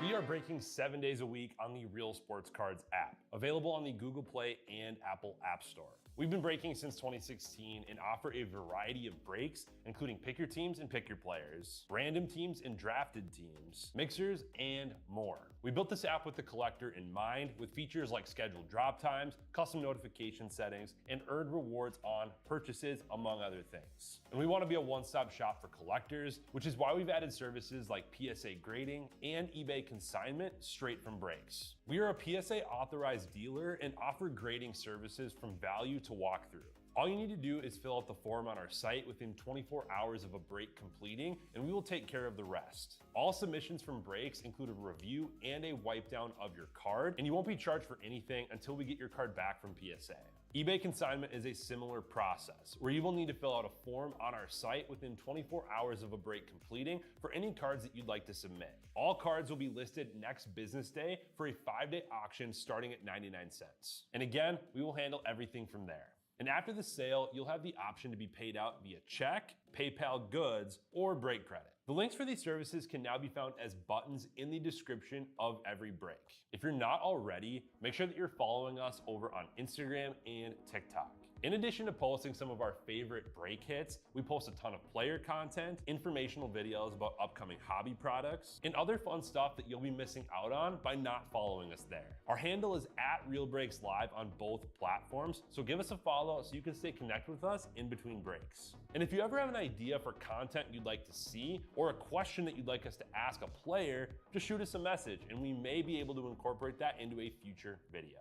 We are breaking 7 days a week on the Real Sports Cards app, available on the Google Play and Apple App Store. We've been breaking since 2016 and offer a variety of breaks, including pick your teams and pick your players, random teams and drafted teams, mixers, and more. We built this app with the collector in mind, with features like scheduled drop times, custom notification settings, and earned rewards on purchases, among other things. And we want to be a one-stop shop for collectors, which is why we've added services like PSA grading and eBay consignment straight from breaks. We are a PSA authorized dealer and offer grading services from value to walk through. All you need to do is fill out the form on our site within 24 hours of a break completing, and we will take care of the rest. All submissions from breaks include a review and a wipe down of your card, and you won't be charged for anything until we get your card back from PSA. eBay consignment is a similar process, where you will need to fill out a form on our site within 24 hours of a break completing for any cards that you'd like to submit. All cards will be listed next business day for a 5-day auction starting at 99 cents. And again, we will handle everything from there. And after the sale, you'll have the option to be paid out via check, PayPal goods, or break credit. The links for these services can now be found as buttons in the description of every break. If you're not already, make sure that you're following us over on Instagram and TikTok. In addition to posting some of our favorite break hits, we post a ton of player content, informational videos about upcoming hobby products, and other fun stuff that you'll be missing out on by not following us there. Our handle is @RealBreaksLive on both platforms, so give us a follow so you can stay connected with us in between breaks. And if you ever have an idea for content you'd like to see, or a question that you'd like us to ask a player, just shoot us a message and we may be able to incorporate that into a future video.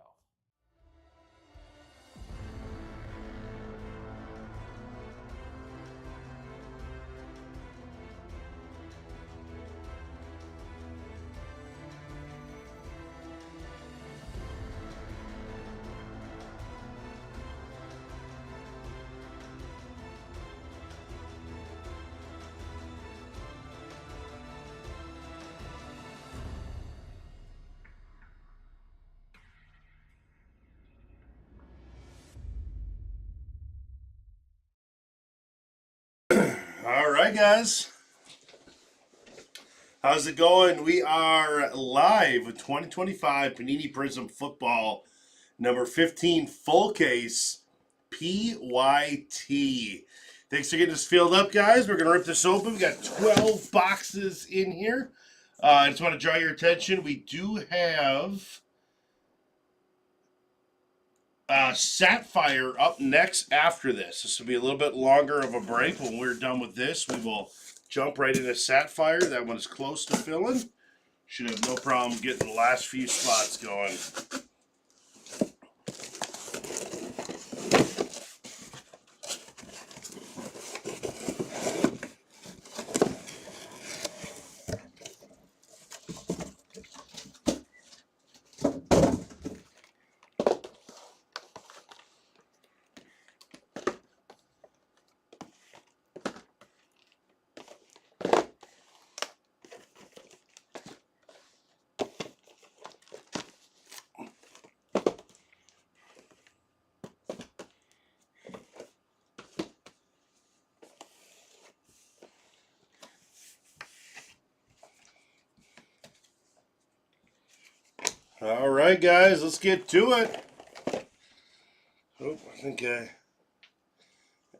All right, guys. How's it going? We are live with 2025 Panini Prizm Football number 15 full case PYT. Thanks for getting us filled up, guys. We're going to rip this open. We got 12 boxes in here. I just want to draw your attention. We do have Sapphire up next after this. This will be a little bit longer of a break. When we're done with this, we will jump right into Sapphire. That one is close to filling. Should have no problem getting the last few spots going. All right, guys, let's get to it. Oh, I think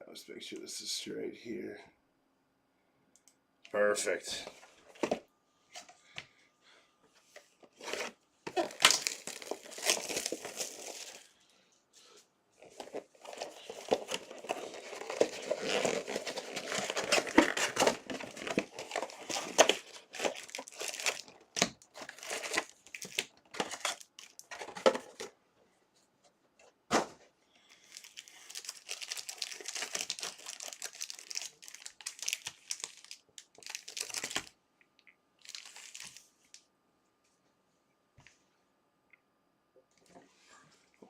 let's make sure this is straight here. Perfect.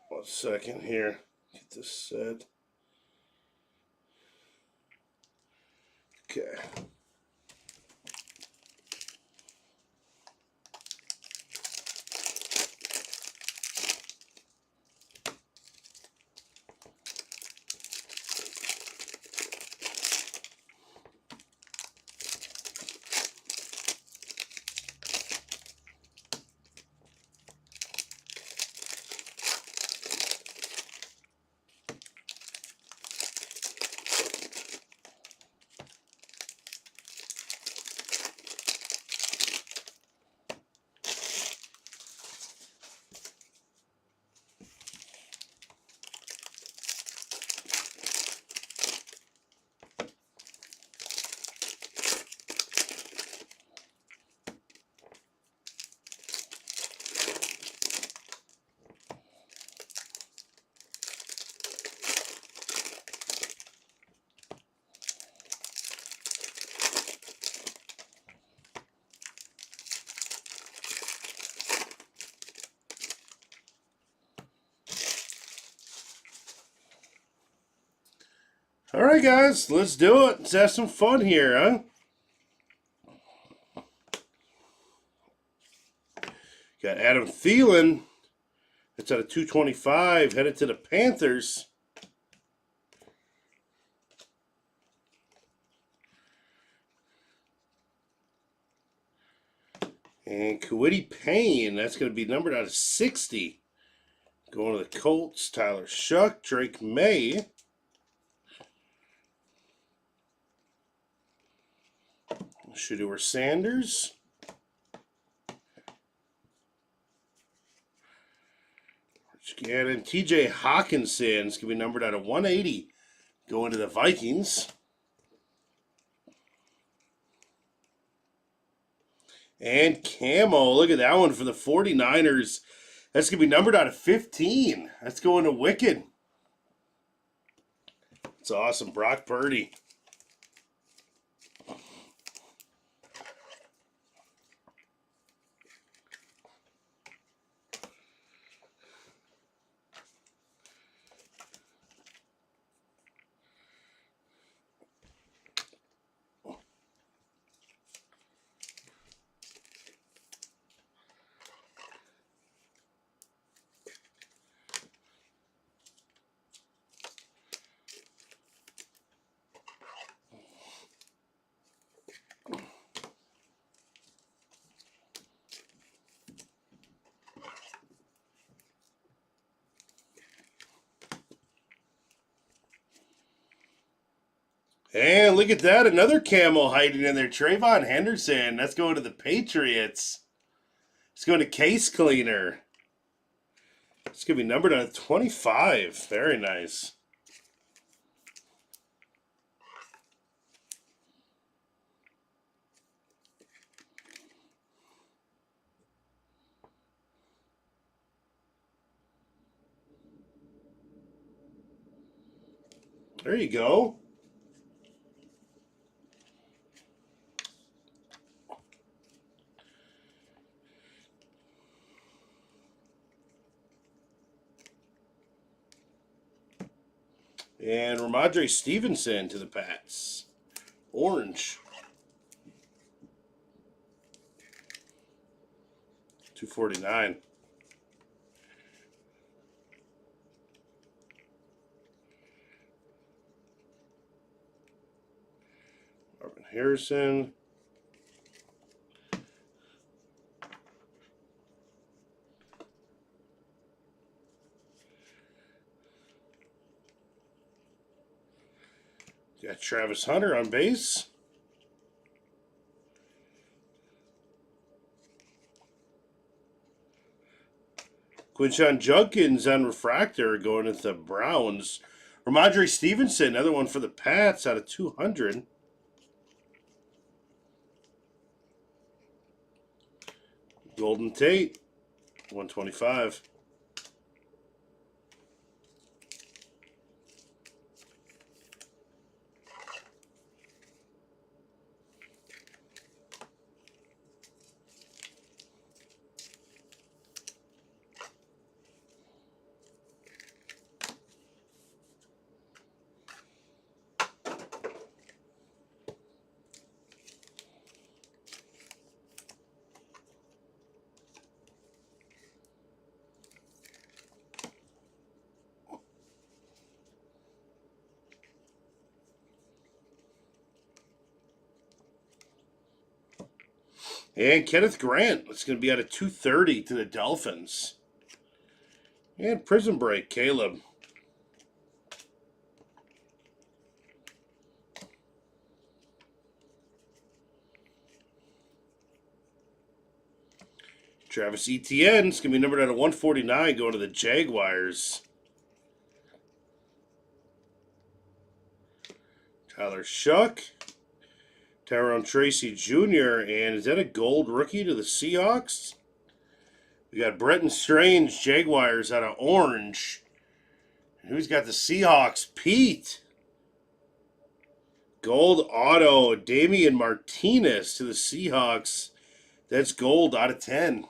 One second here. Get this set. Okay. All right, guys, let's do it. Let's have some fun here, huh? Got Adam Thielen. That's out of 225, headed to the Panthers. And Kwity Payne, that's going to be numbered out of 60. Going to the Colts, Tyler Shuck, Drake May. Shedeur Sanders. And TJ Hawkinson is going to be numbered out of 180. Going to the Vikings. And Camo, look at that one for the 49ers. That's going to be numbered out of 15. That's going to Wicked. It's awesome. Brock Purdy. And look at that, another camo hiding in there. Trayvon Henderson. That's going to the Patriots. It's going to Case Cleaner. It's going to be numbered on 25. Very nice. There you go. And Ramondre Stevenson to the Pats. Orange. 249. Marvin Harrison. Got Travis Hunter on base. Quinshon Judkins on refractor going into the Browns. Ramondre Stevenson, another one for the Pats out of 200. Golden Tate, 125. And Kenneth Grant, it's going to be out of 230 to the Dolphins. And Prison Break, Caleb. Travis Etienne, it's going to be numbered out of 149 going to the Jaguars. Tyler Shuck. Tyrone Tracy Jr. And is that a gold rookie to the Seahawks? We got Bretton Strange, Jaguars out of orange. And who's got the Seahawks? Pete. Gold auto, Damian Martinez to the Seahawks. That's gold out of 10.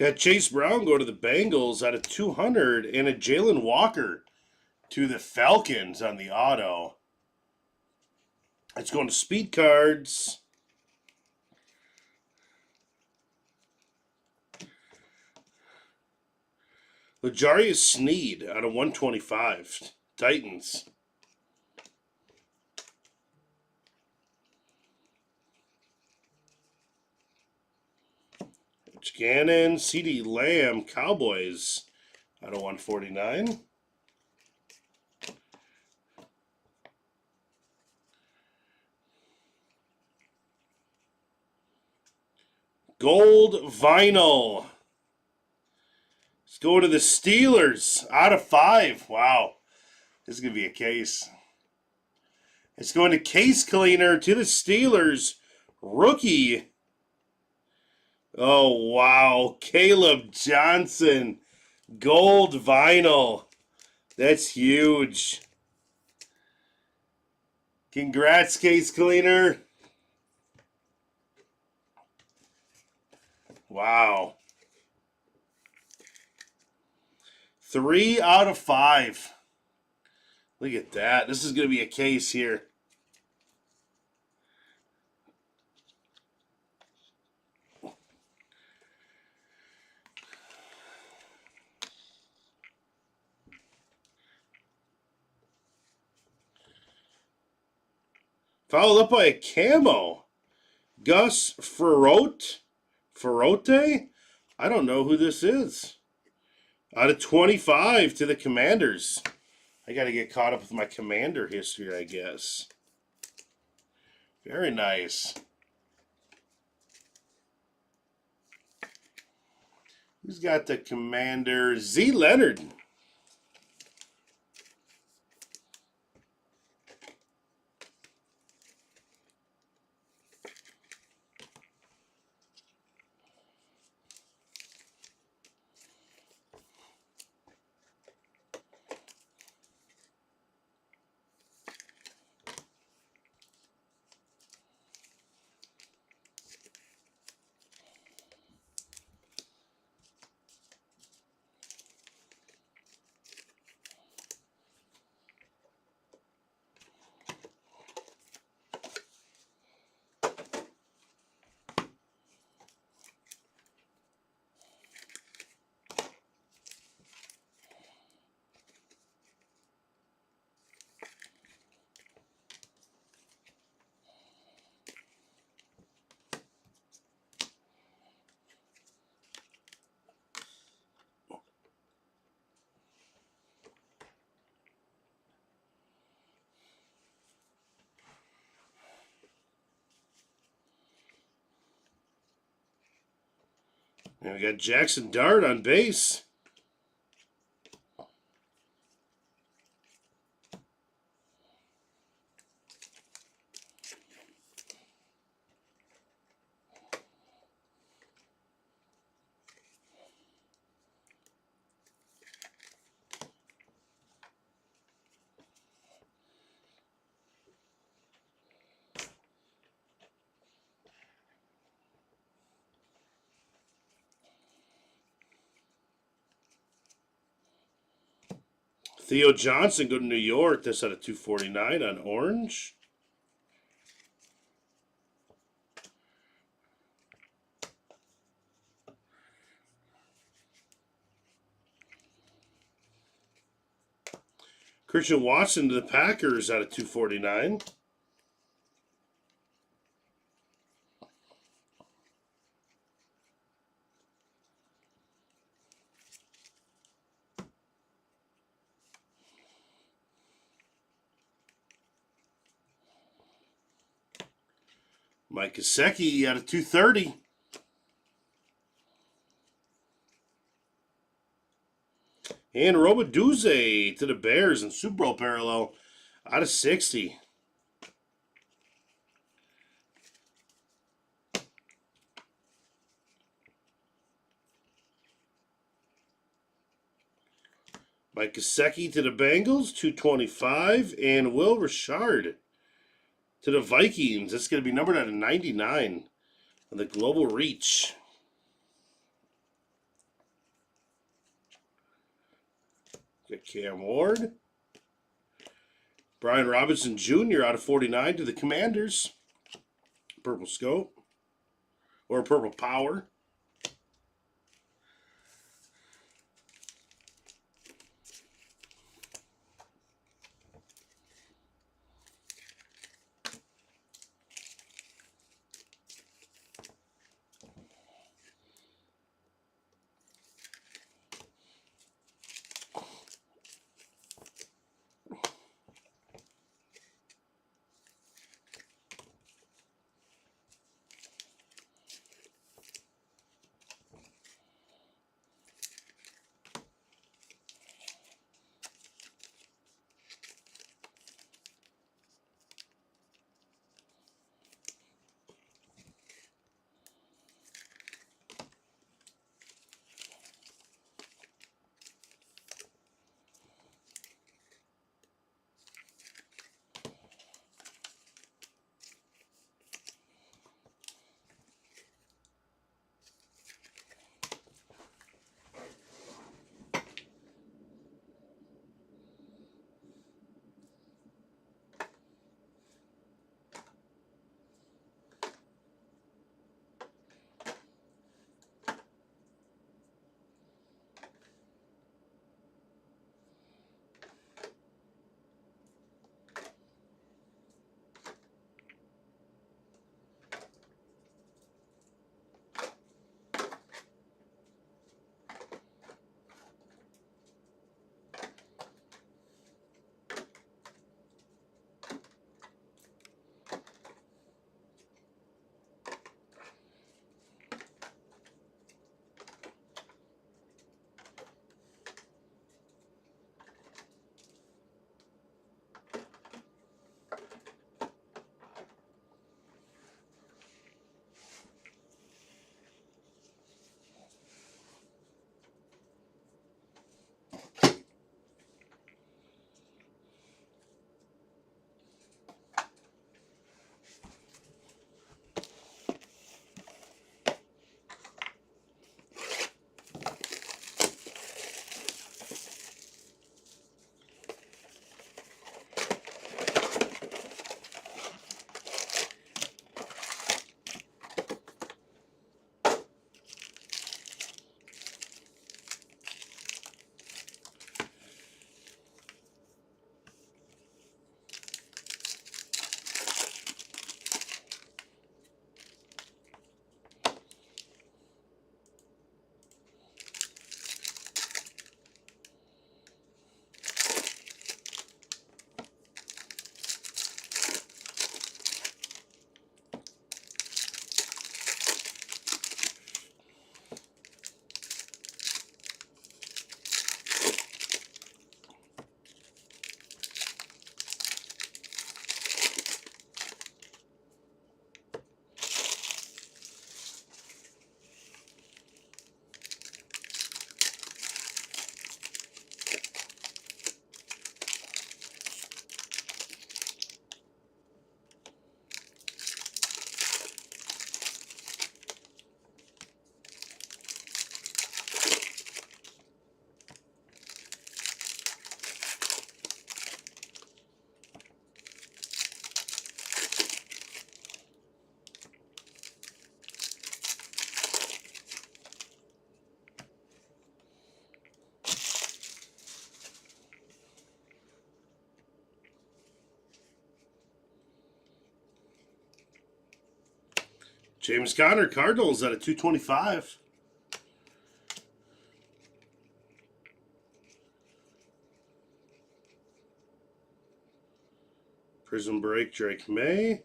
Got Chase Brown go to the Bengals out of 200, and a Jalen Walker to the Falcons on the auto. It's going to Speed Cards. L'Jarius Sneed out of 125. Titans. Gannon, CeeDee Lamb, Cowboys out of 149. Gold vinyl. Let's go to the Steelers out of 5. Wow. This is going to be a case. It's going to Case Cleaner to the Steelers. Rookie. Oh, wow. Caleb Johnson. Gold vinyl. That's huge. Congrats, Case Cleaner. Wow. 3 out of 5. Look at that. This is going to be a case here. Followed up by a camo. Gus Ferrote? I don't know who this is. Out of 25 to the Commanders. I got to get caught up with my Commander history, I guess. Very nice. Who's got the Commander? Z. Leonard. And we got Jackson Dart on base. Theo Johnson go to New York. That's out of 249 on orange. Christian Watson to the Packers out of 249. Mike Gesicki out of 230. And Robidoux to the Bears in Super Bowl parallel out of 60. Mike Gesicki to the Bengals, 225. And Will Richard to the Vikings. That's going to be numbered out of 99 on the Global Reach. Got Cam Ward. Brian Robinson Jr. out of 49 to the Commanders. Purple Scope. Or Purple Power. James Conner, Cardinals at a 225. Prism Break, Drake May.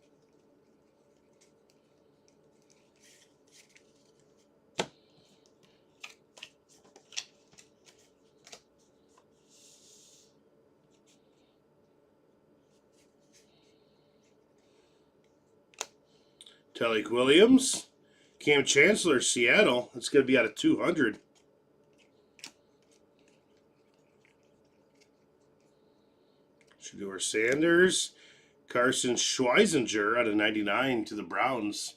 Talik Williams. Cam Chancellor, Seattle. That's going to be out of 200. Shedeur Sanders. Carson Schweizinger out of 99 to the Browns.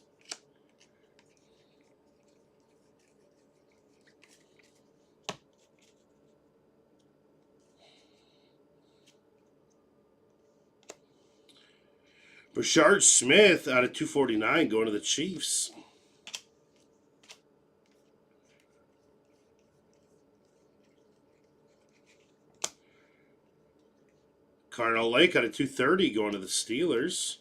Bashard Smith out of 249 going to the Chiefs. Cardinal Lake out of 230 going to the Steelers.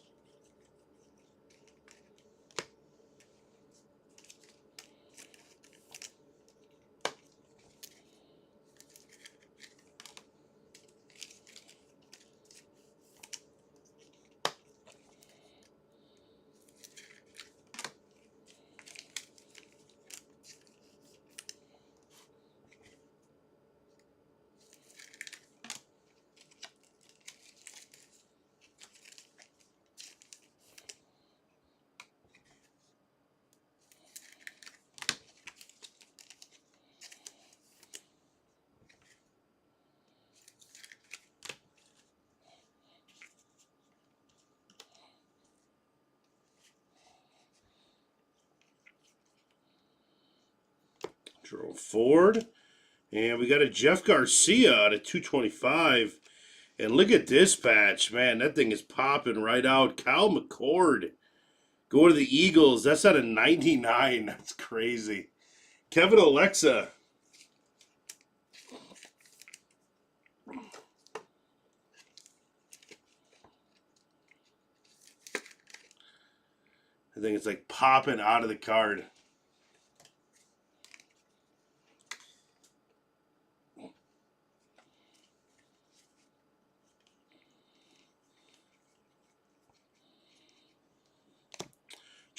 Gerald Ford. And we got a Jeff Garcia out of 225. And look at this patch. Man, that thing is popping right out. Kyle McCord. Going to the Eagles. That's out of 99. That's crazy. Kevin Alexa. I think it's like popping out of the card.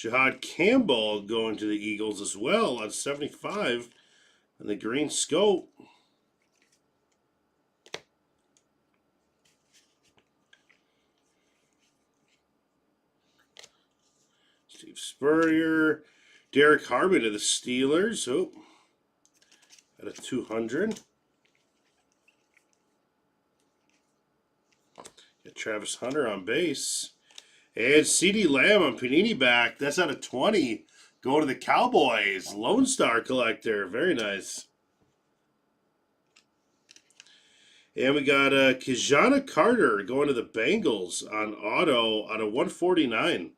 Jihad Campbell going to the Eagles as well on 75 and the green scope. Steve Spurrier. Derek Harmon to the Steelers. Oh, at a 200. Got Travis Hunter on base. And CeeDee Lamb on Panini back. That's out of 20. Going to the Cowboys. Lone Star Collector. Very nice. And we got Kijana Carter going to the Bengals on auto out of 149.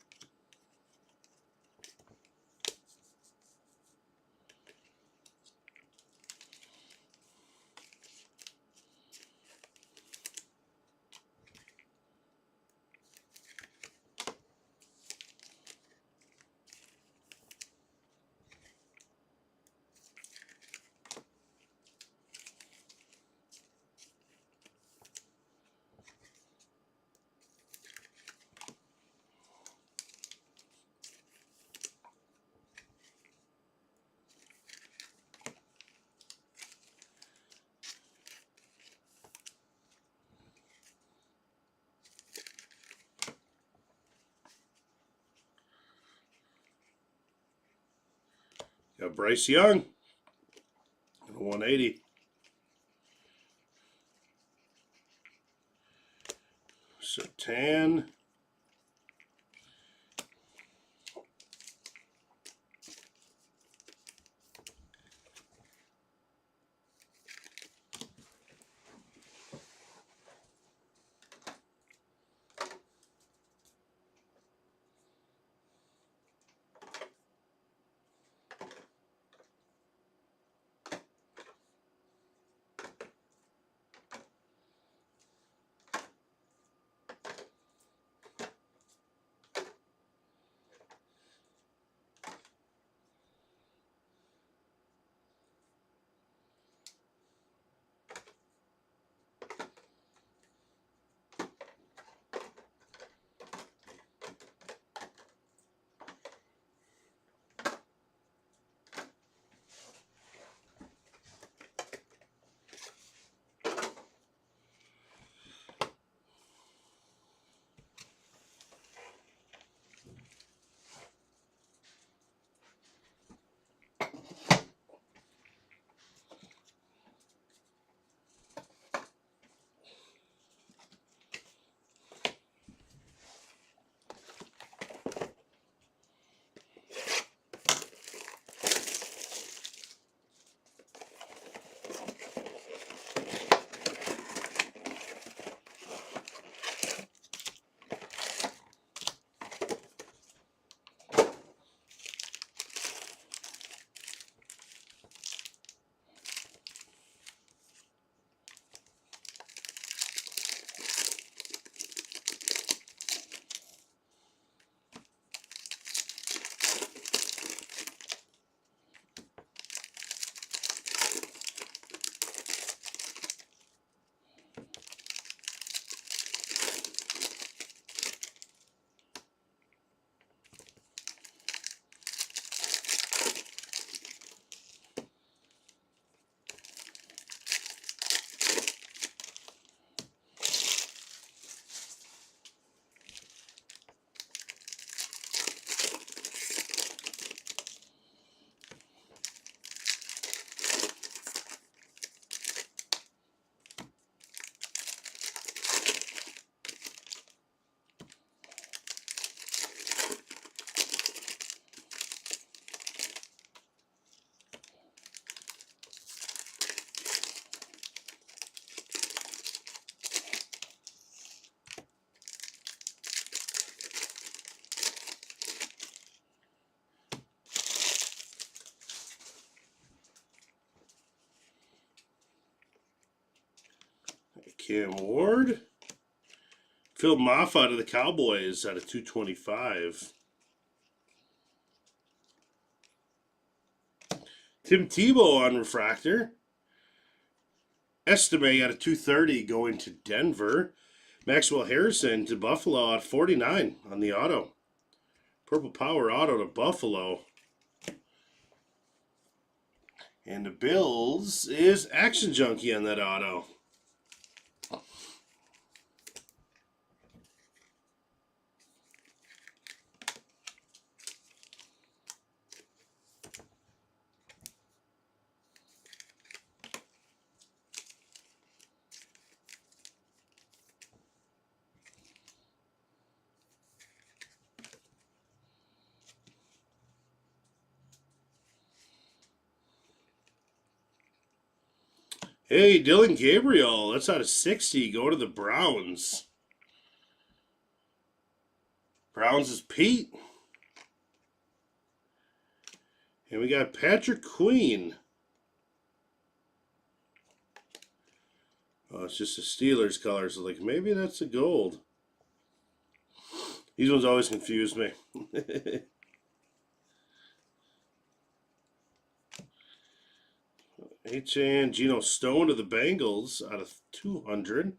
Got Bryce Young, 180. Sertan. Cam Ward. Phil Maffa to the Cowboys out of 225. Tim Tebow on refractor. Estime out of 230 going to Denver. Maxwell Harrison to Buffalo at 49 on the auto. Purple Power auto to Buffalo. And the Bills is Action Junkie on that auto. Hey, Dylan Gabriel, that's out of 60. Go to the Browns. Browns is Pete. And we got Patrick Queen. Oh, it's just the Steelers colors. Like, maybe that's a gold. These ones always confuse me. H.N. Geno Stone to the Bengals out of 200.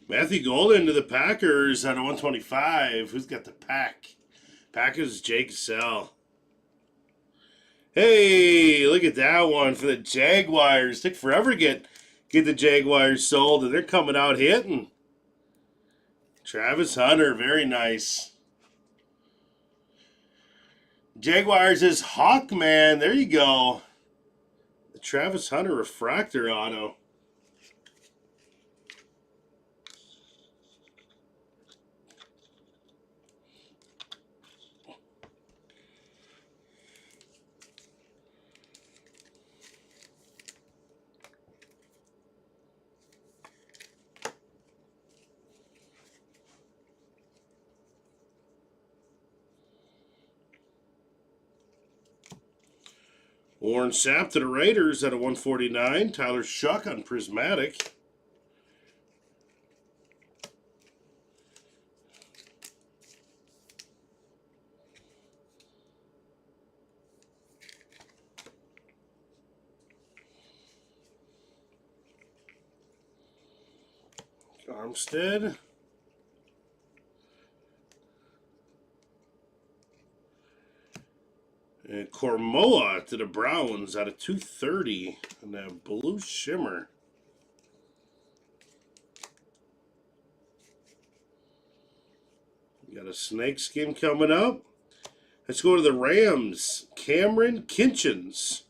Matthew Golden to the Packers out of 125. Who's got the pack? Packers, Jake Sell. Hey, look at that one for the Jaguars. Took forever to get the Jaguars sold, and they're coming out hitting. Travis Hunter, very nice. Jaguars is Hawkman. There you go. The Travis Hunter refractor auto. Warren Sapp to the Raiders at a 149. Tyler Shuck on Prismatic. Armstead. And Cormoa to the Browns out of 230. And that blue shimmer. We got a snakeskin coming up. Let's go to the Rams. Cameron Kinchins.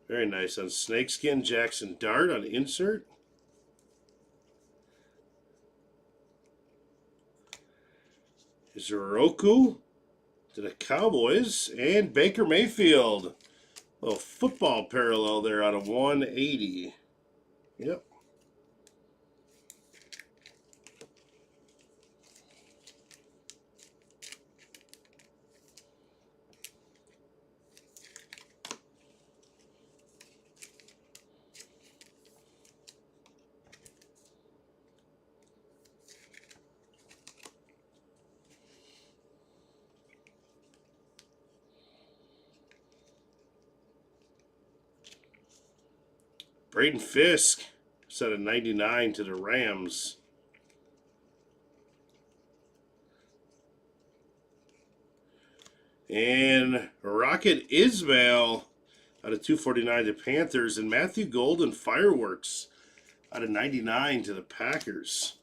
Very nice on snakeskin. Jackson Dart on insert. Zeroku to the Cowboys. And Baker Mayfield. A little football parallel there out of 180. Yep. Braden Fisk set a 99 to the Rams. And Rocket Ismail out of 249 to Panthers. And Matthew Golden Fireworks out of 99 to the Packers.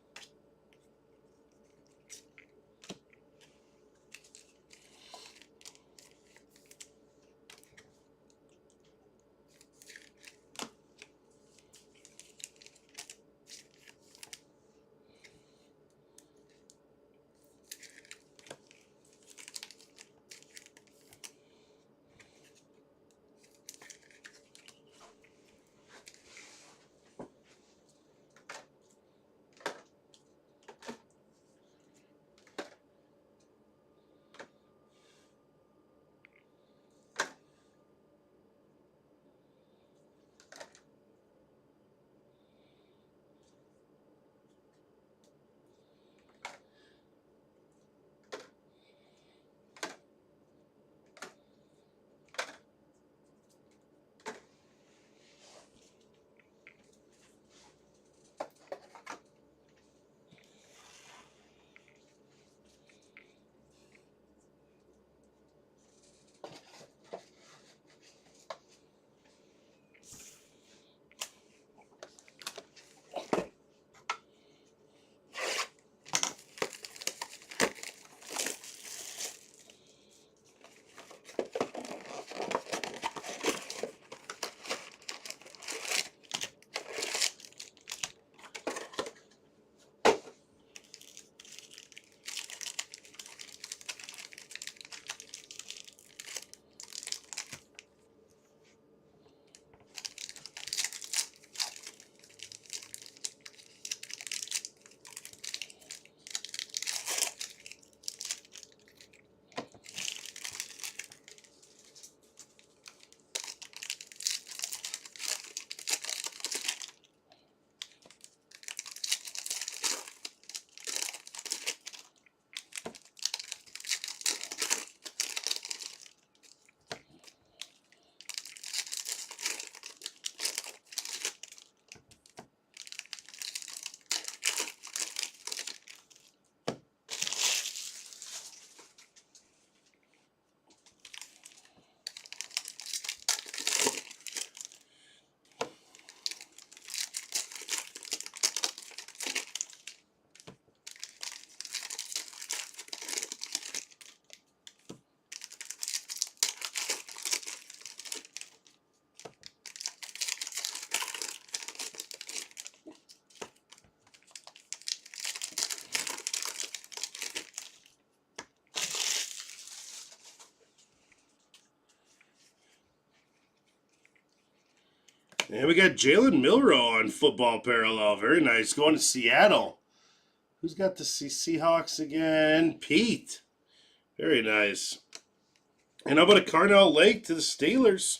And we got Jalen Milroe on Football Parallel. Very nice. Going to Seattle. Who's got the Seahawks again? Pete. Very nice. And how about a Carnell Lake to the Steelers?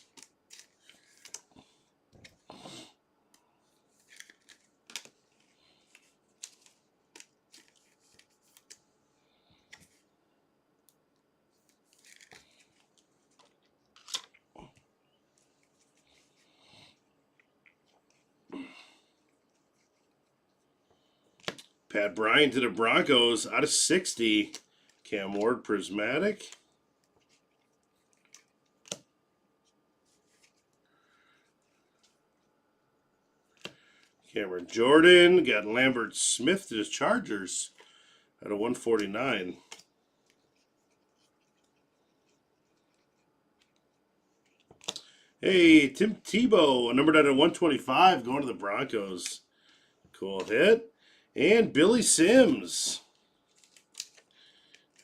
Pat Bryant to the Broncos out of 60. Cam Ward Prismatic. Cameron Jordan. Got Lambert Smith to the Chargers out of 149. Hey, Tim Tebow, numbered out of 125, going to the Broncos. Cool hit. And Billy Sims.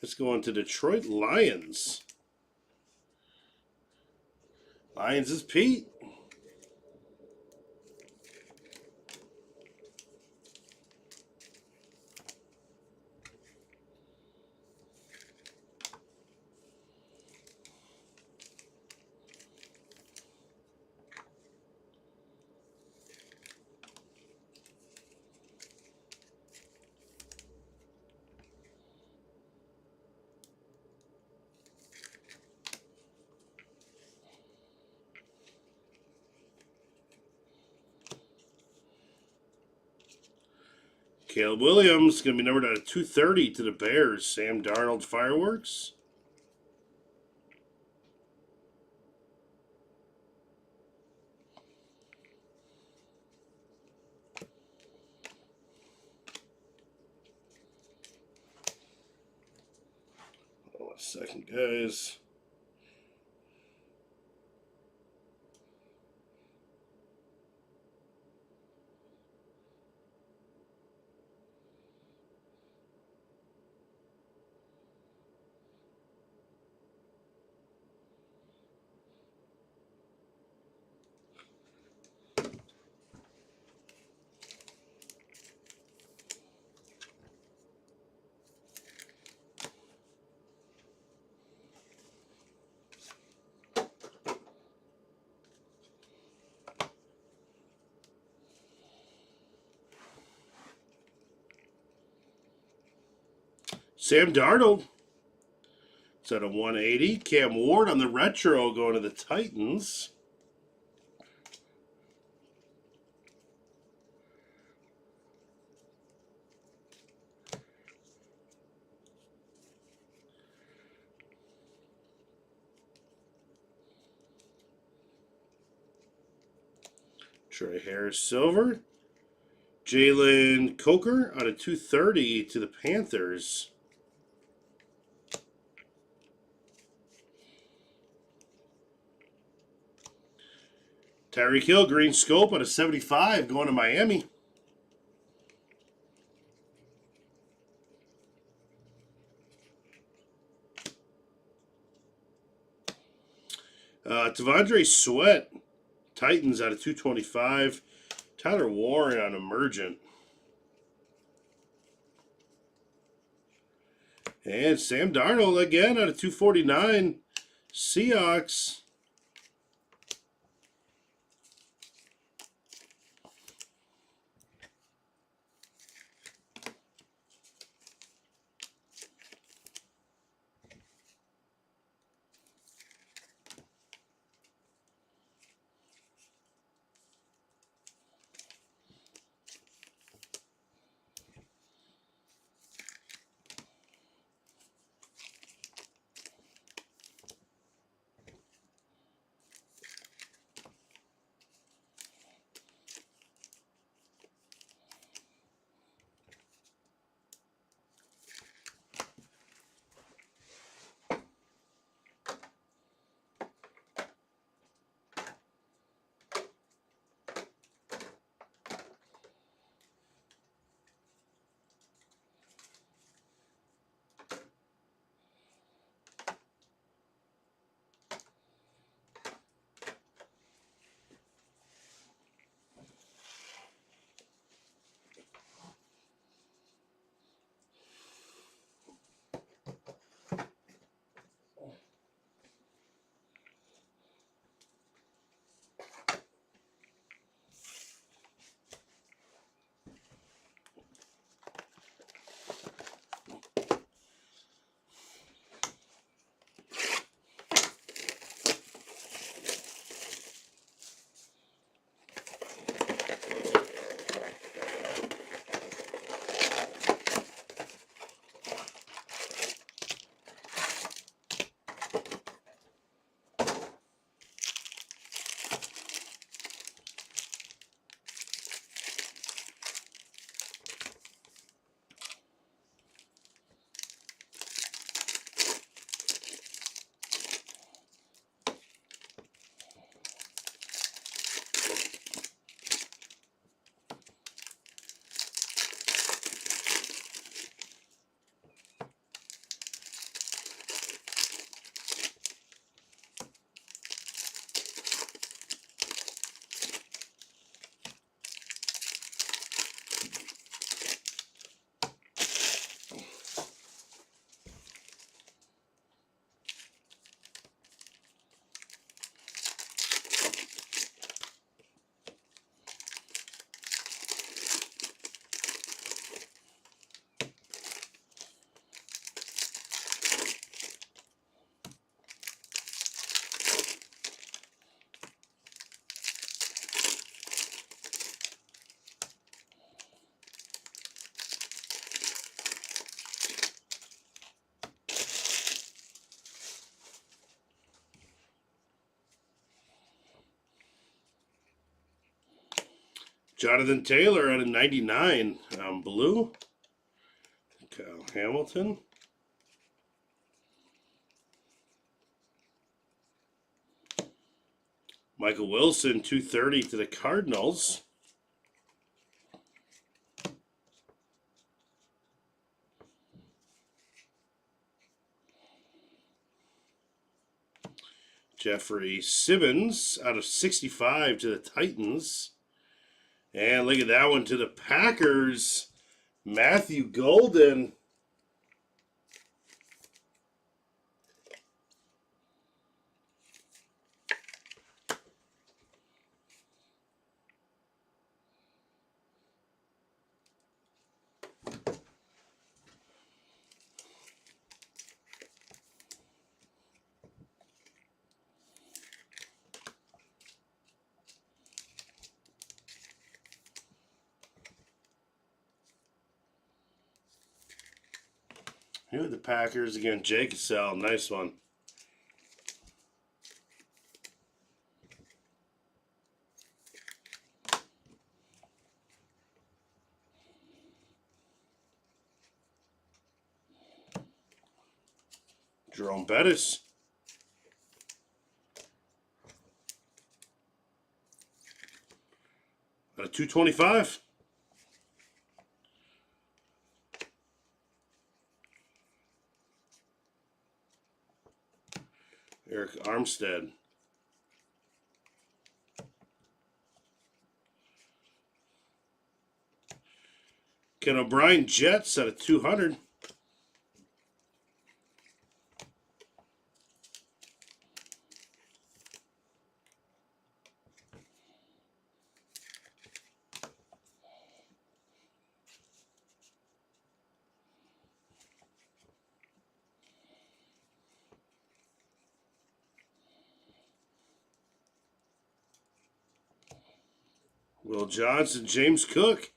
Let's go on to Detroit Lions. Lions is Pete. Caleb Williams going to be numbered out of 230 to the Bears. Sam Darnold Fireworks. Hold on a second, guys. Sam Darnold. It's at a 180. Cam Ward on the retro going to the Titans. Trey Harris Silver. Jalen Coker out of 230 to the Panthers. Tyreek Hill Green Scope out of 75 going to Miami. Tavondre Sweat Titans out of 225. Tyler Warren on Emergent. And Sam Darnold again out of 249. Seahawks. Jonathan Taylor out of 99. Blue. Kyle Hamilton. Michael Wilson, 230 to the Cardinals. Jeffrey Simmons out of 65 to the Titans. And look at that one to the Packers. Matthew Golden. Here with the Packers again. Jake Cassell, nice one. Jerome Bettis. Out of 225. Eric Armstead. Ken O'Brien Jets out of 200. Will Johnson, James Cook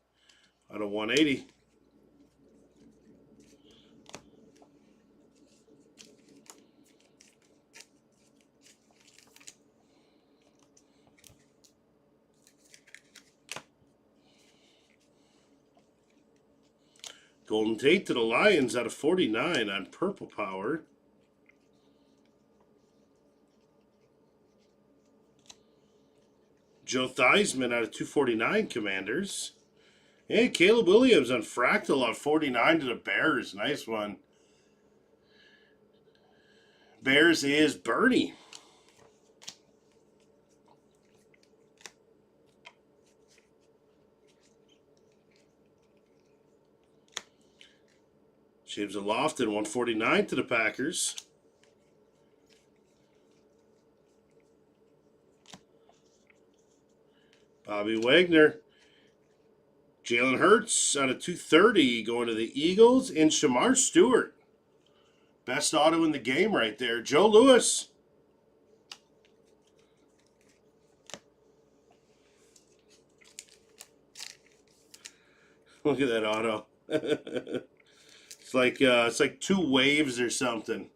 out of 180. Golden Tate to the Lions out of 49 on Purple Power. Joe Theismann out of 249 Commanders. And Caleb Williams on Fractal out of 49 to the Bears. Nice one. Bears is Bernie. James Lofton, 149 to the Packers. Bobby Wagner. Jalen Hurts out of 230 going to the Eagles. And Shamar Stewart. Best auto in the game right there. Joe Lewis. Look at that auto. It's like two waves or something.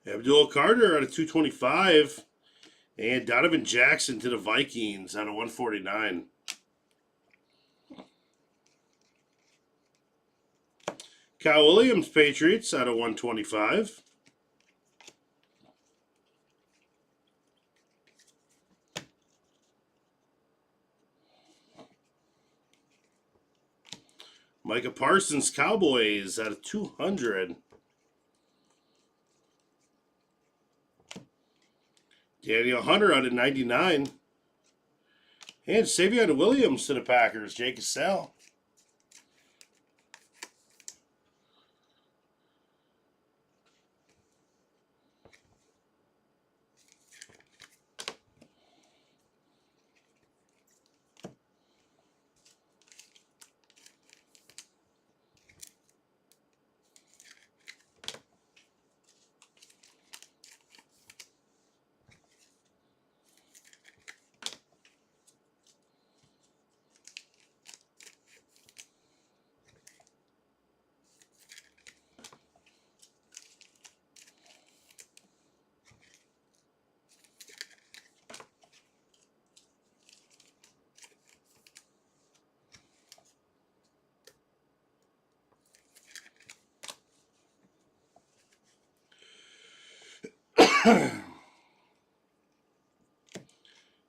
Abdul Carter out of 225. And Donovan Jackson to the Vikings out of 149. Kyle Williams, Patriots out of 125. Micah Parsons, Cowboys out of 200. Daniel Hunter out of 99. And Savion Williams to the Packers, Jake Cassell.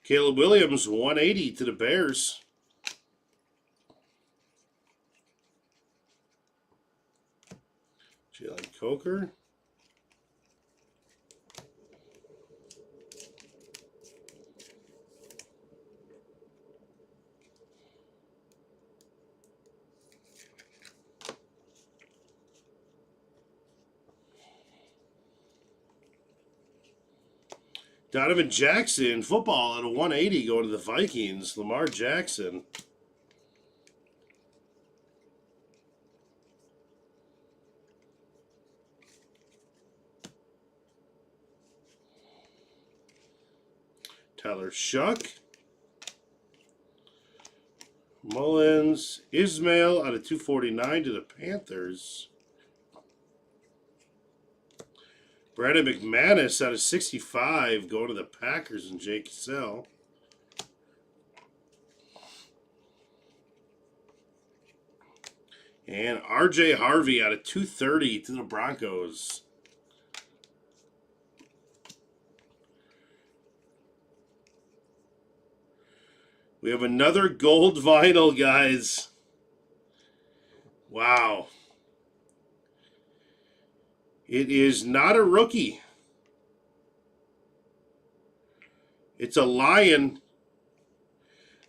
Caleb Williams, 180 to the Bears. Jalen Coker. Donovan Jackson, football at a 180 going to the Vikings. Lamar Jackson. Tyler Shuck. Mullins. Ismail out of 249 to the Panthers. Brandon McManus out of 65 going to the Packers and Jake Cassell. And R.J. Harvey out of 230 to the Broncos. We have another gold vinyl, guys. Wow. It is not a rookie. It's a Lion.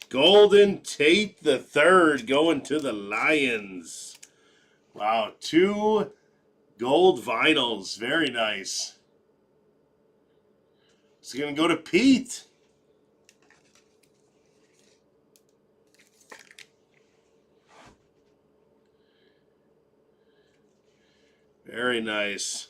Golden Tate the Third going to the Lions. Wow, 2 gold vinyls. Very nice. It's going to go to Pete. Very nice.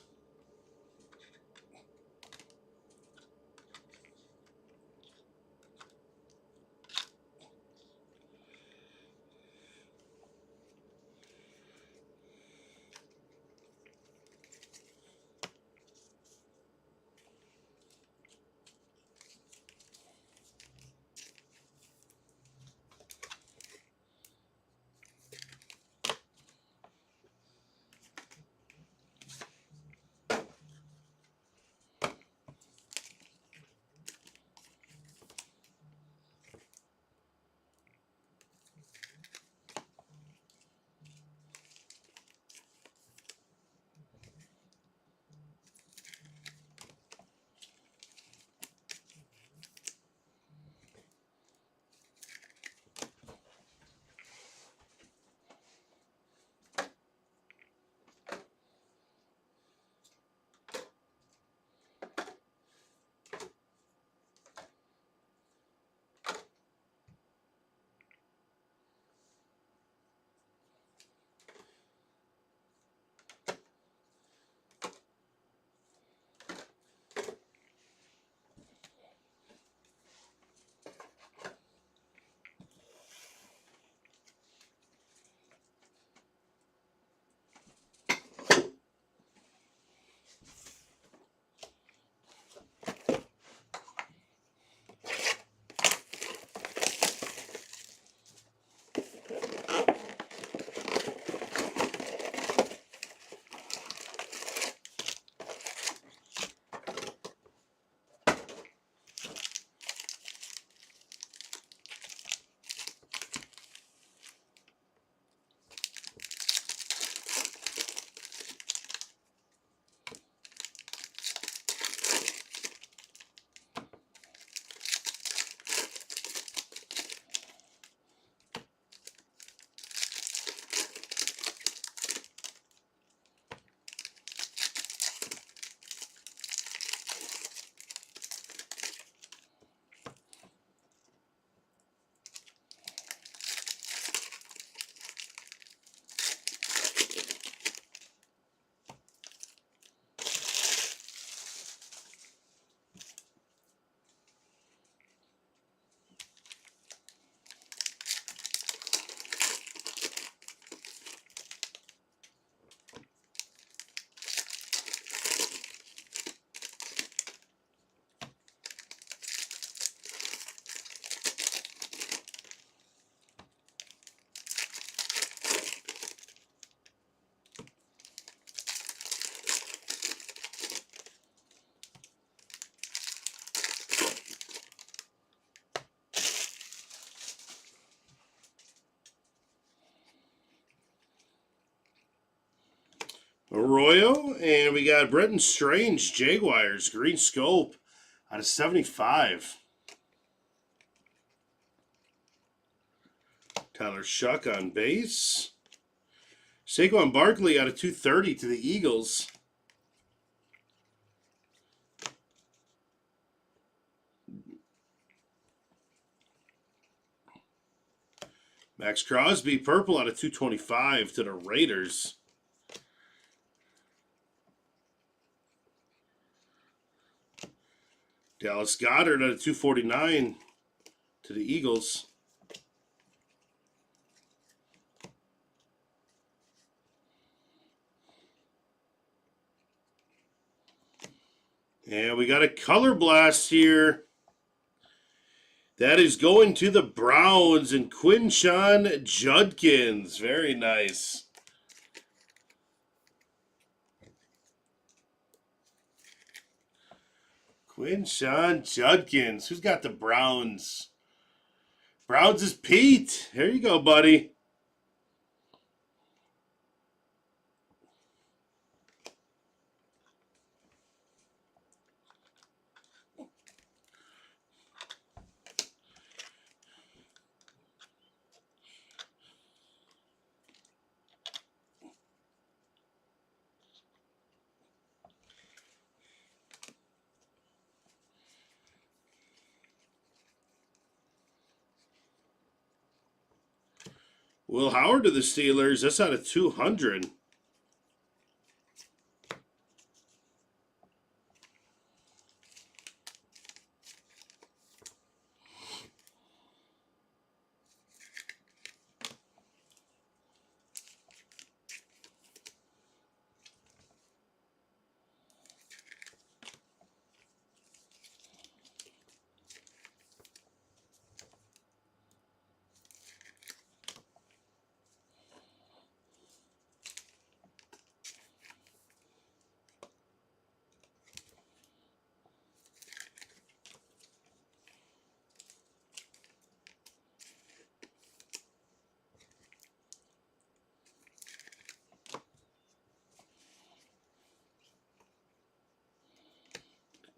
Arroyo, and we got Brenton Strange, Jaguars, green scope out of 75. Tyler Shuck on base. Saquon Barkley out of 230 to the Eagles. Max Crosby, purple out of 225 to the Raiders. Dallas Goedert out of 249 to the Eagles. And we got a color blast here. That is going to the Browns and Quinshon Judkins. Very nice. Quinshon Judkins. Who's got the Browns? Browns is Pete. Here you go, buddy. Will Howard to the Steelers. That's out of 200.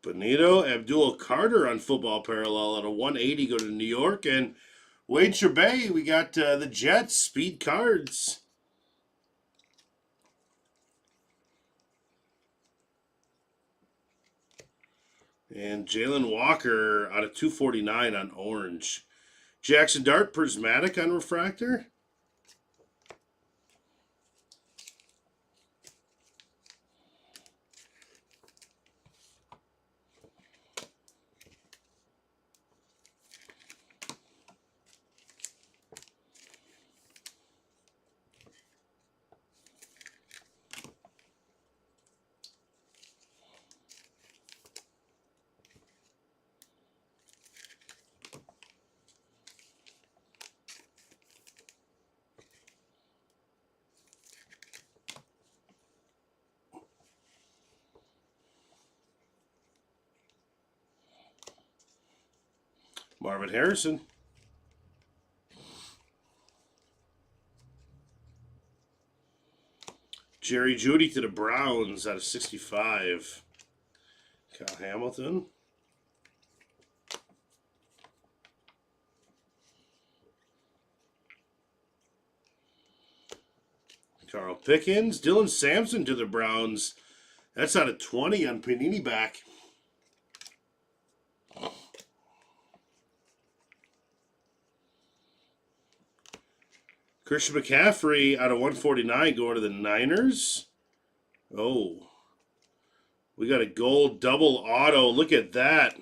Benito Abdul Carter on Football Parallel at a 180 go to New York. And Wade Sherbay, we got the Jets speed cards. And Jalen Walker out of 249 on orange. Jackson Dart prismatic on refractor. Marvin Harrison. Jerry Jeudy to the Browns out of 65. Kyle Hamilton. Carl Pickens. Dylan Sampson to the Browns. That's out of 20 on Panini back. Christian McCaffrey out of 149 going to the Niners. Oh. We got a gold double auto. Look at that.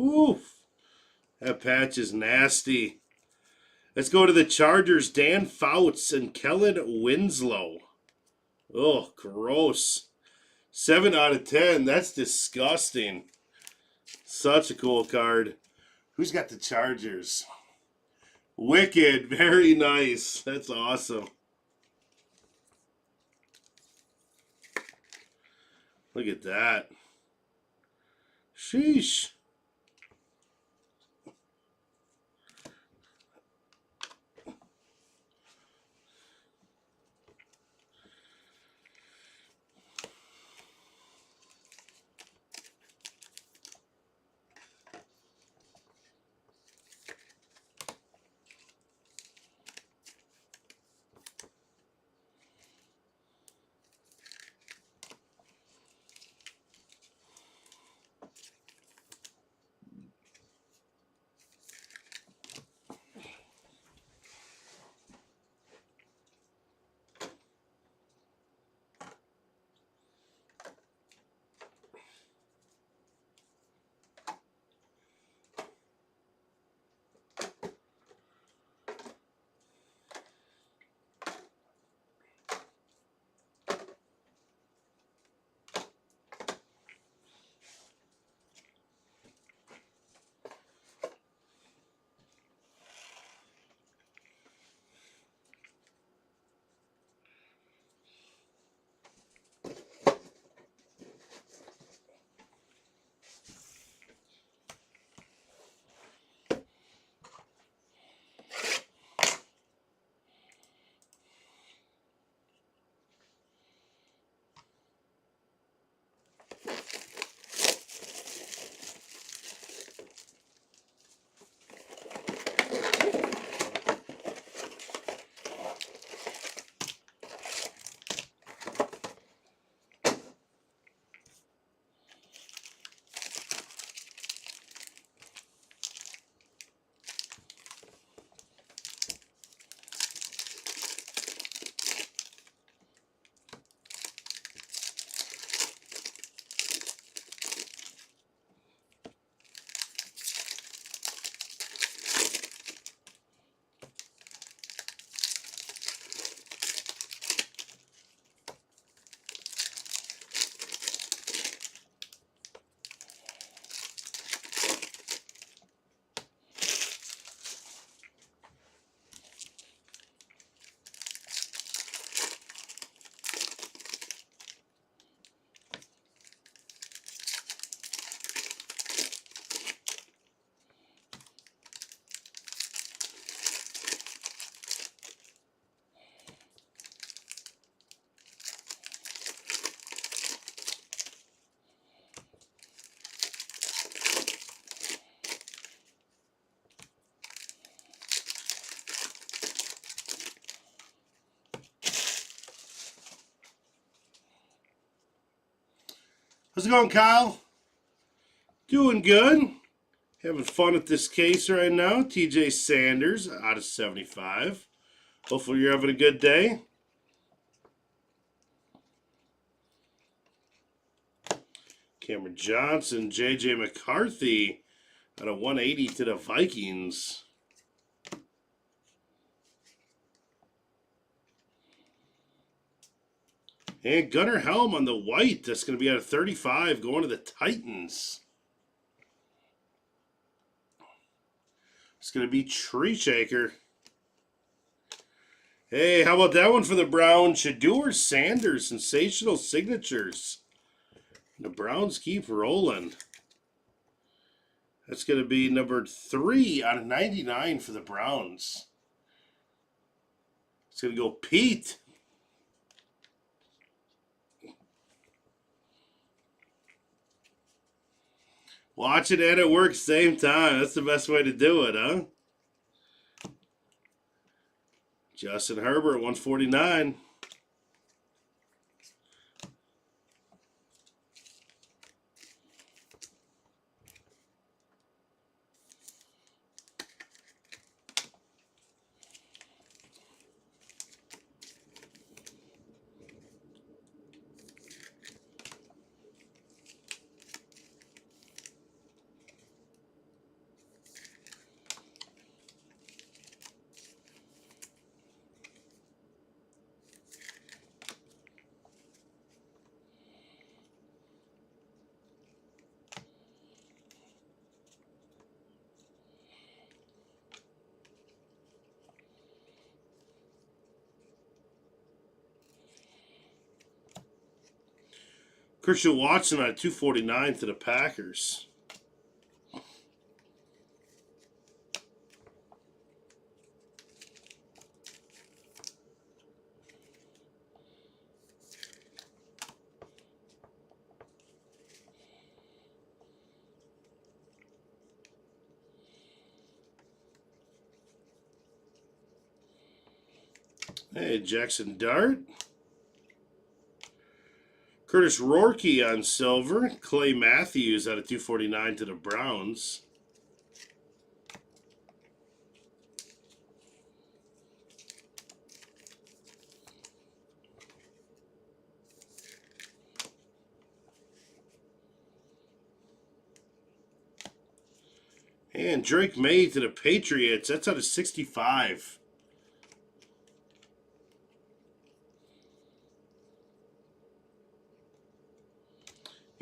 Oof. That patch is nasty. Let's go to the Chargers. Dan Fouts and Kellen Winslow. Oh, gross. 7 out of 10. That's disgusting. Such a cool card. Who's got the Chargers? Wicked. Very nice. That's awesome. Look at that. Sheesh. How's it going, Kyle? Doing good. Having fun at this case right now. TJ Sanders out of 75. Hopefully you're having a good day. Cameron Johnson, JJ McCarthy out of 180 to the Vikings. And Gunnar Helm on the white. That's going to be out of 35 going to the Titans. It's going to be Tree Shaker. Hey, how about that one for the Browns? Shedeur Sanders, sensational signatures. The Browns keep rolling. That's going to be number 3 out of 99 for the Browns. It's going to go Pete. Watch it and it work same time. That's the best way to do it, huh? Justin Herbert, 149. Christian Watson at 249 to the Packers. Hey, Jackson Dart. Curtis Rourke on silver. Clay Matthews out of 249 to the Browns. And Drake May to the Patriots. That's out of 65.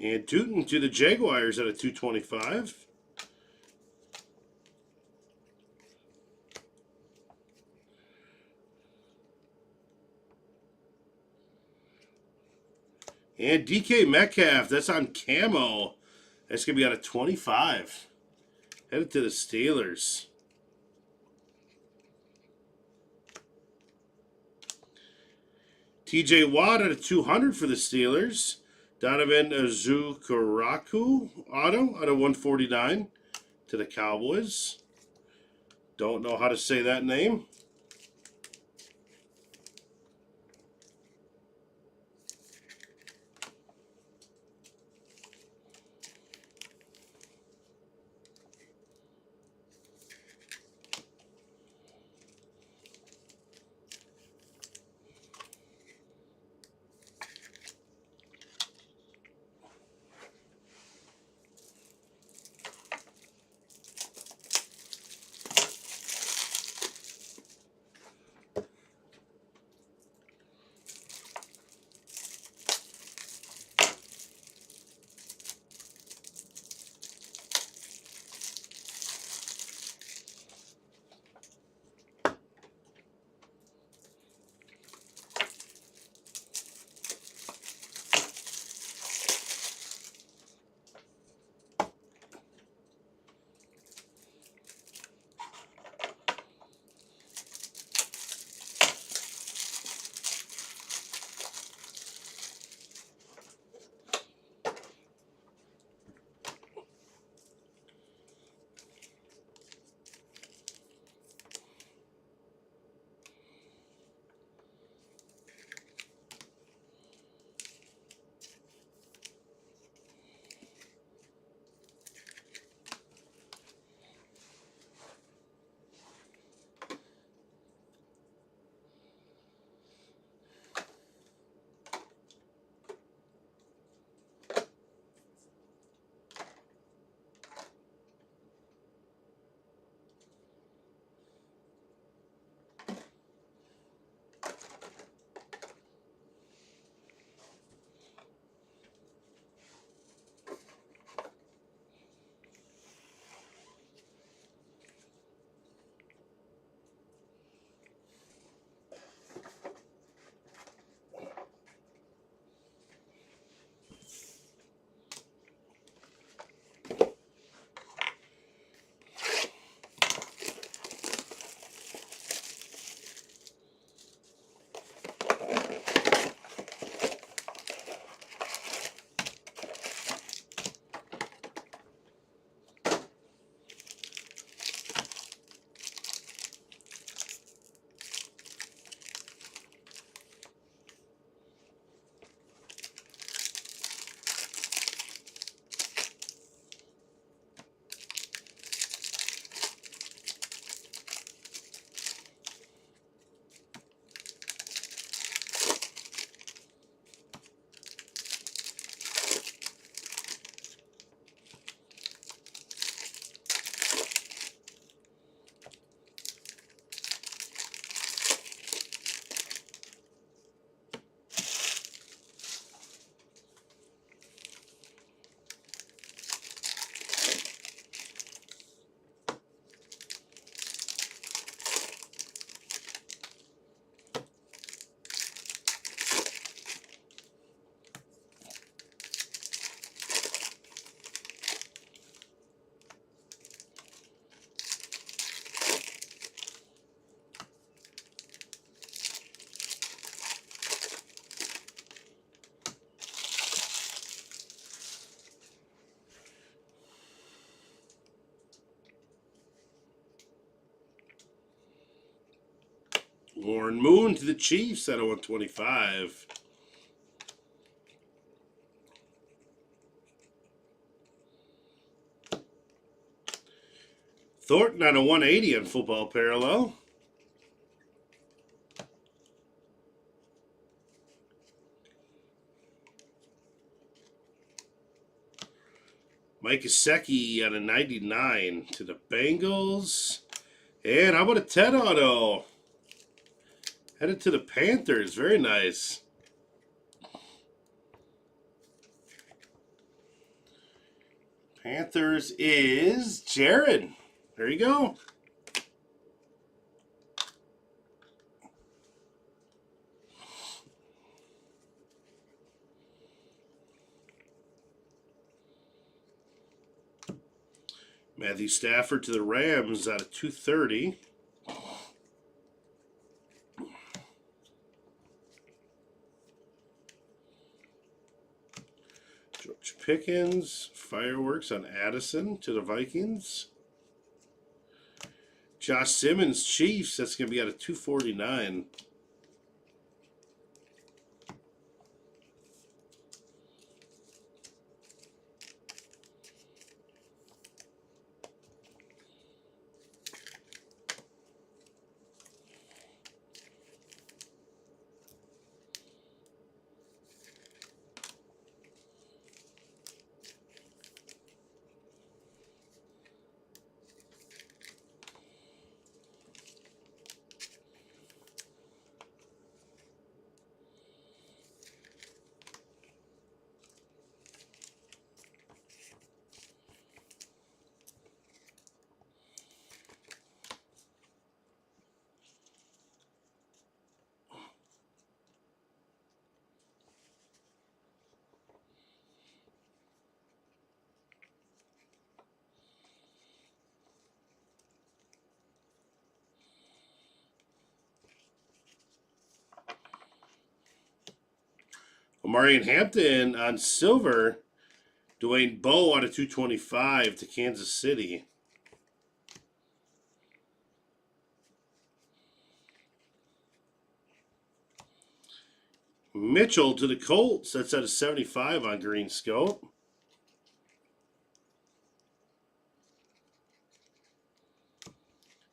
And Tootin to the Jaguars out of 225. And DK Metcalf, that's on camo. That's going to be out of 25. Headed to the Steelers. TJ Watt out of 200 for the Steelers. Donovan Azukaraku auto out of 149 to the Cowboys. Don't know how to say that name. Warren Moon to the Chiefs at 125. Thornton on a 180 on Football Parallel. Mike Gesicki on a 99 to the Bengals. And how about a 10 auto? Headed to the Panthers. Very nice. Panthers is Jared. There you go. Matthew Stafford to the Rams out of 230. George Pickens, fireworks on Addison to the Vikings. Josh Simmons, Chiefs, that's going to be out of 249. Omarion Hampton on silver. Dwayne Bowe out of 225 to Kansas City. Mitchell to the Colts. That's out of 75 on Green Scope.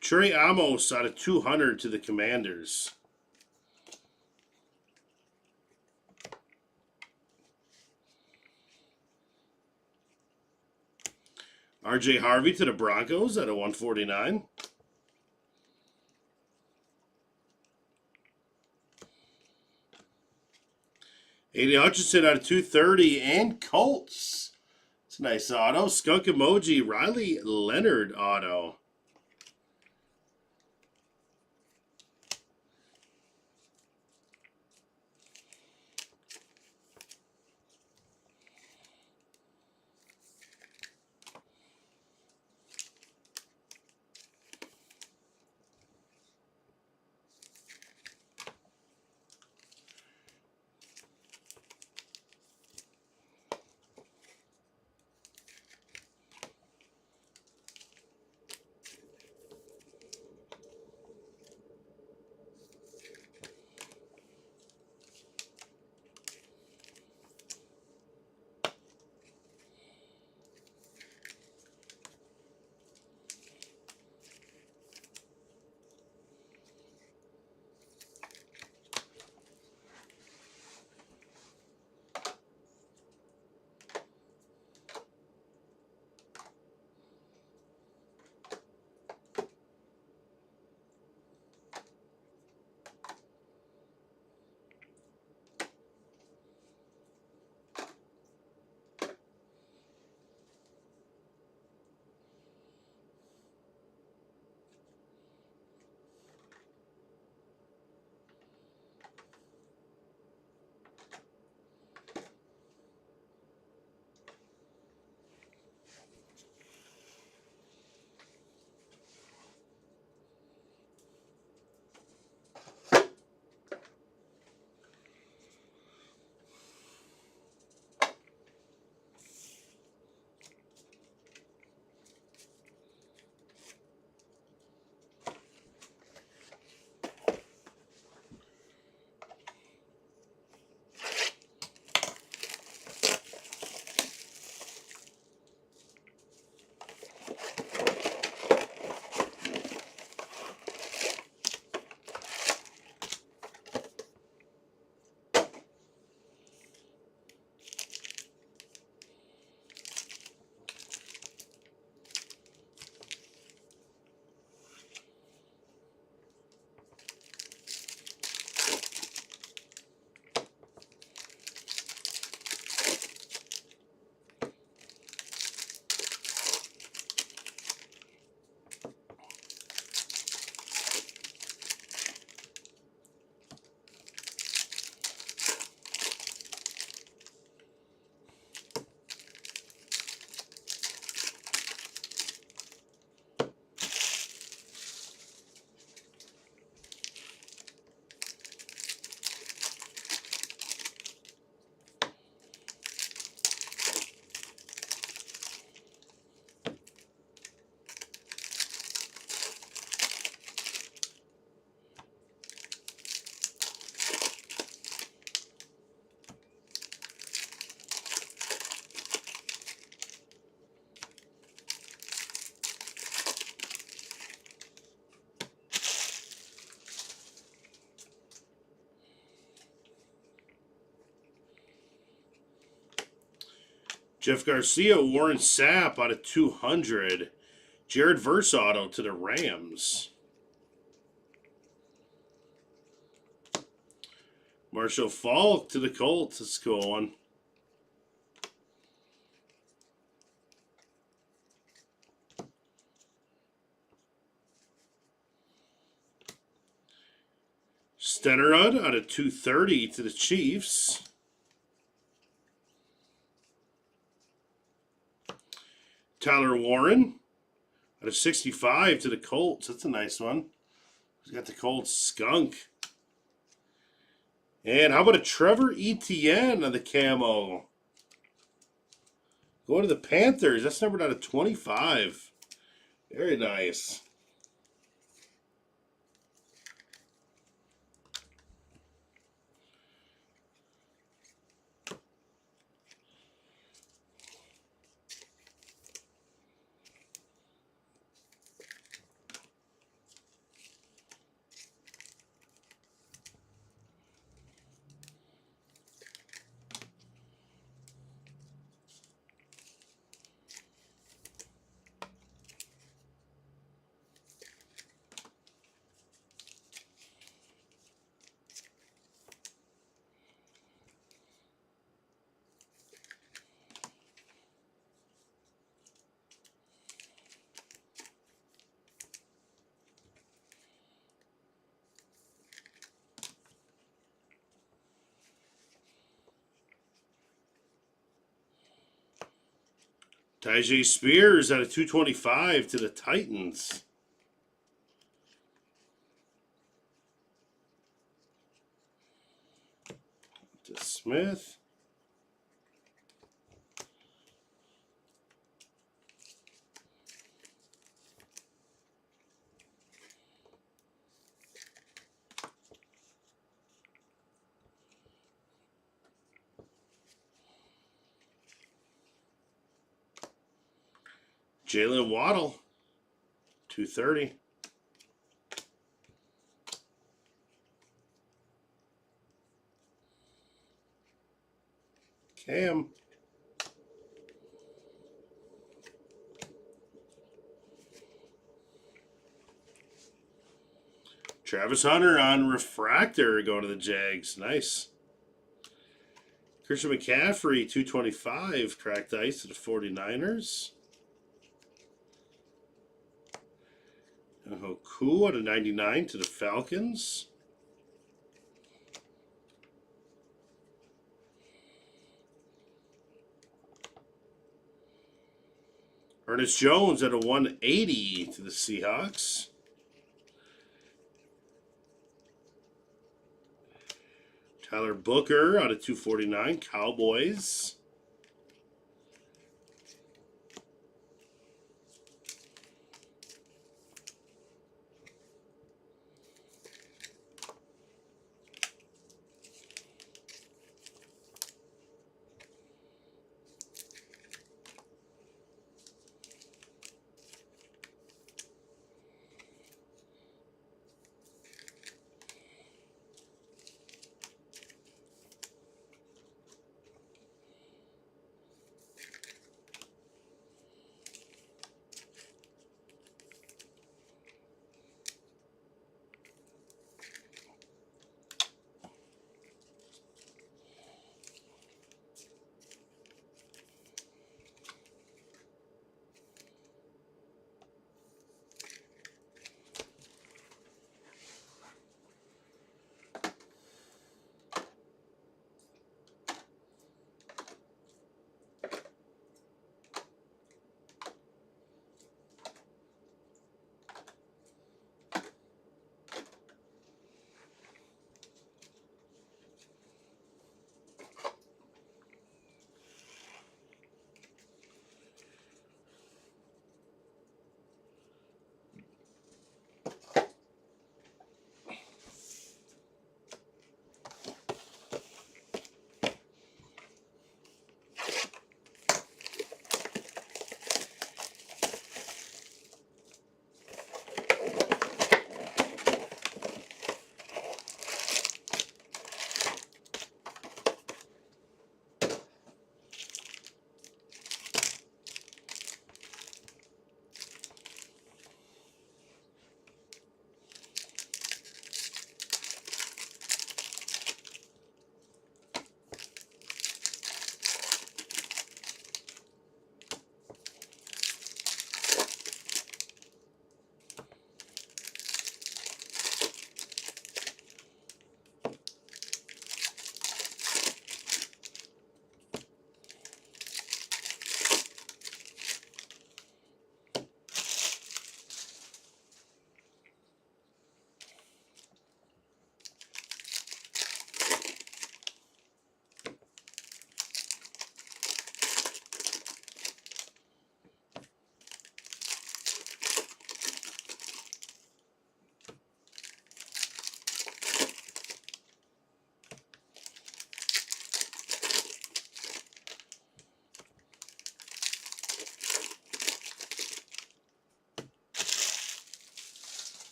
Trey Amos out of 200 to the Commanders. RJ Harvey to the Broncos at a 149. Aiden Hutchinson out of 230 and Colts. It's a nice auto. Skunk Emoji, Riley Leonard auto. Jeff Garcia, Warren Sapp out of 200. Jared Verse auto to the Rams. Marshall Faulk to the Colts. That's a cool one. Stenerud out of 230 to the Chiefs. Tyler Warren out of 65 to the Colts. That's a nice one. He's got the Colts skunk. And how about a Trevor Etienne on the camo? Going to the Panthers. That's numbered out of 25. Very nice. Tyjae Spears out of 225 to the Titans. To Smith. Jalen Waddle, 230. Cam. Travis Hunter on Refractor going to the Jags. Nice. Christian McCaffrey, 225. Cracked ice to the 49ers. Hoku out of 99 to the Falcons. Ernest Jones at a 180 to the Seahawks. Tyler Booker out of 249, Cowboys.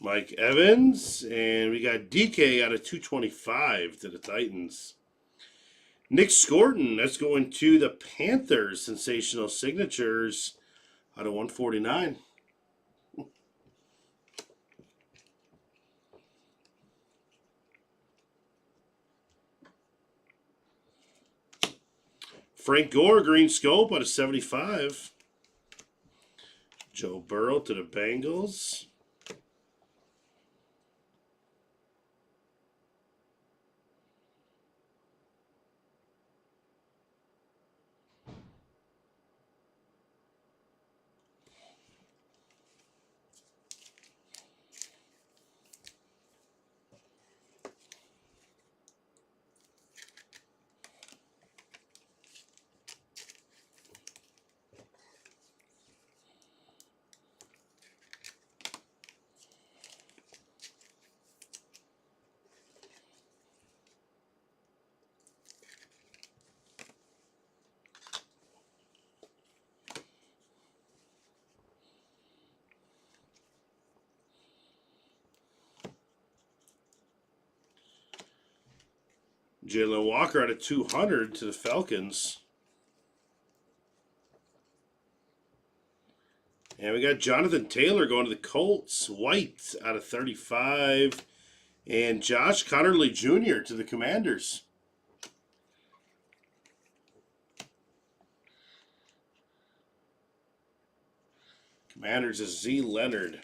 Mike Evans. And we got DK out of 225 to the Titans. Nick Scorton, that's going to the Panthers. Sensational signatures out of 149. Frank Gore, green scope out of 75. Joe Burrow to the Bengals. Jalen Walker out of 200 to the Falcons. And we got Jonathan Taylor going to the Colts. White out of 35. And Josh Connerly Jr. to the Commanders. Commanders is Z. Leonard.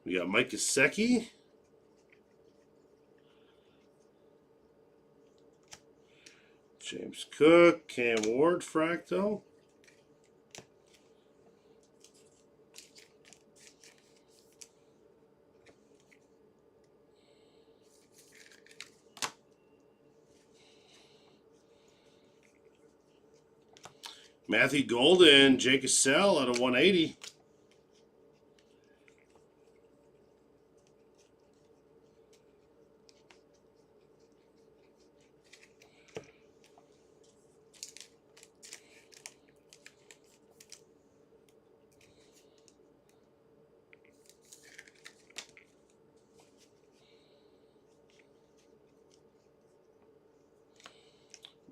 We got Mike Gesicki. James Cook, Cam Ward, Fractal. Matthew Golden, Jake Cassell out of 180.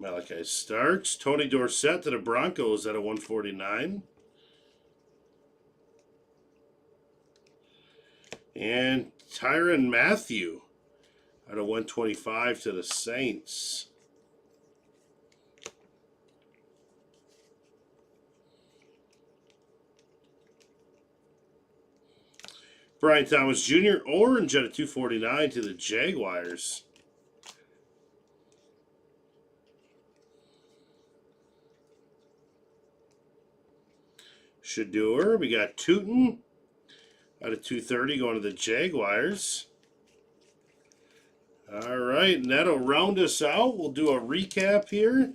Malachi Starks. Tony Dorsett to the Broncos at a 149. And Tyrann Mathieu at a 125 to the Saints. Brian Thomas Jr. Orange at a 249 to the Jaguars. Shador. We got Tootin out of 230 going to the Jaguars. All right, and that'll round us out. We'll do a recap here.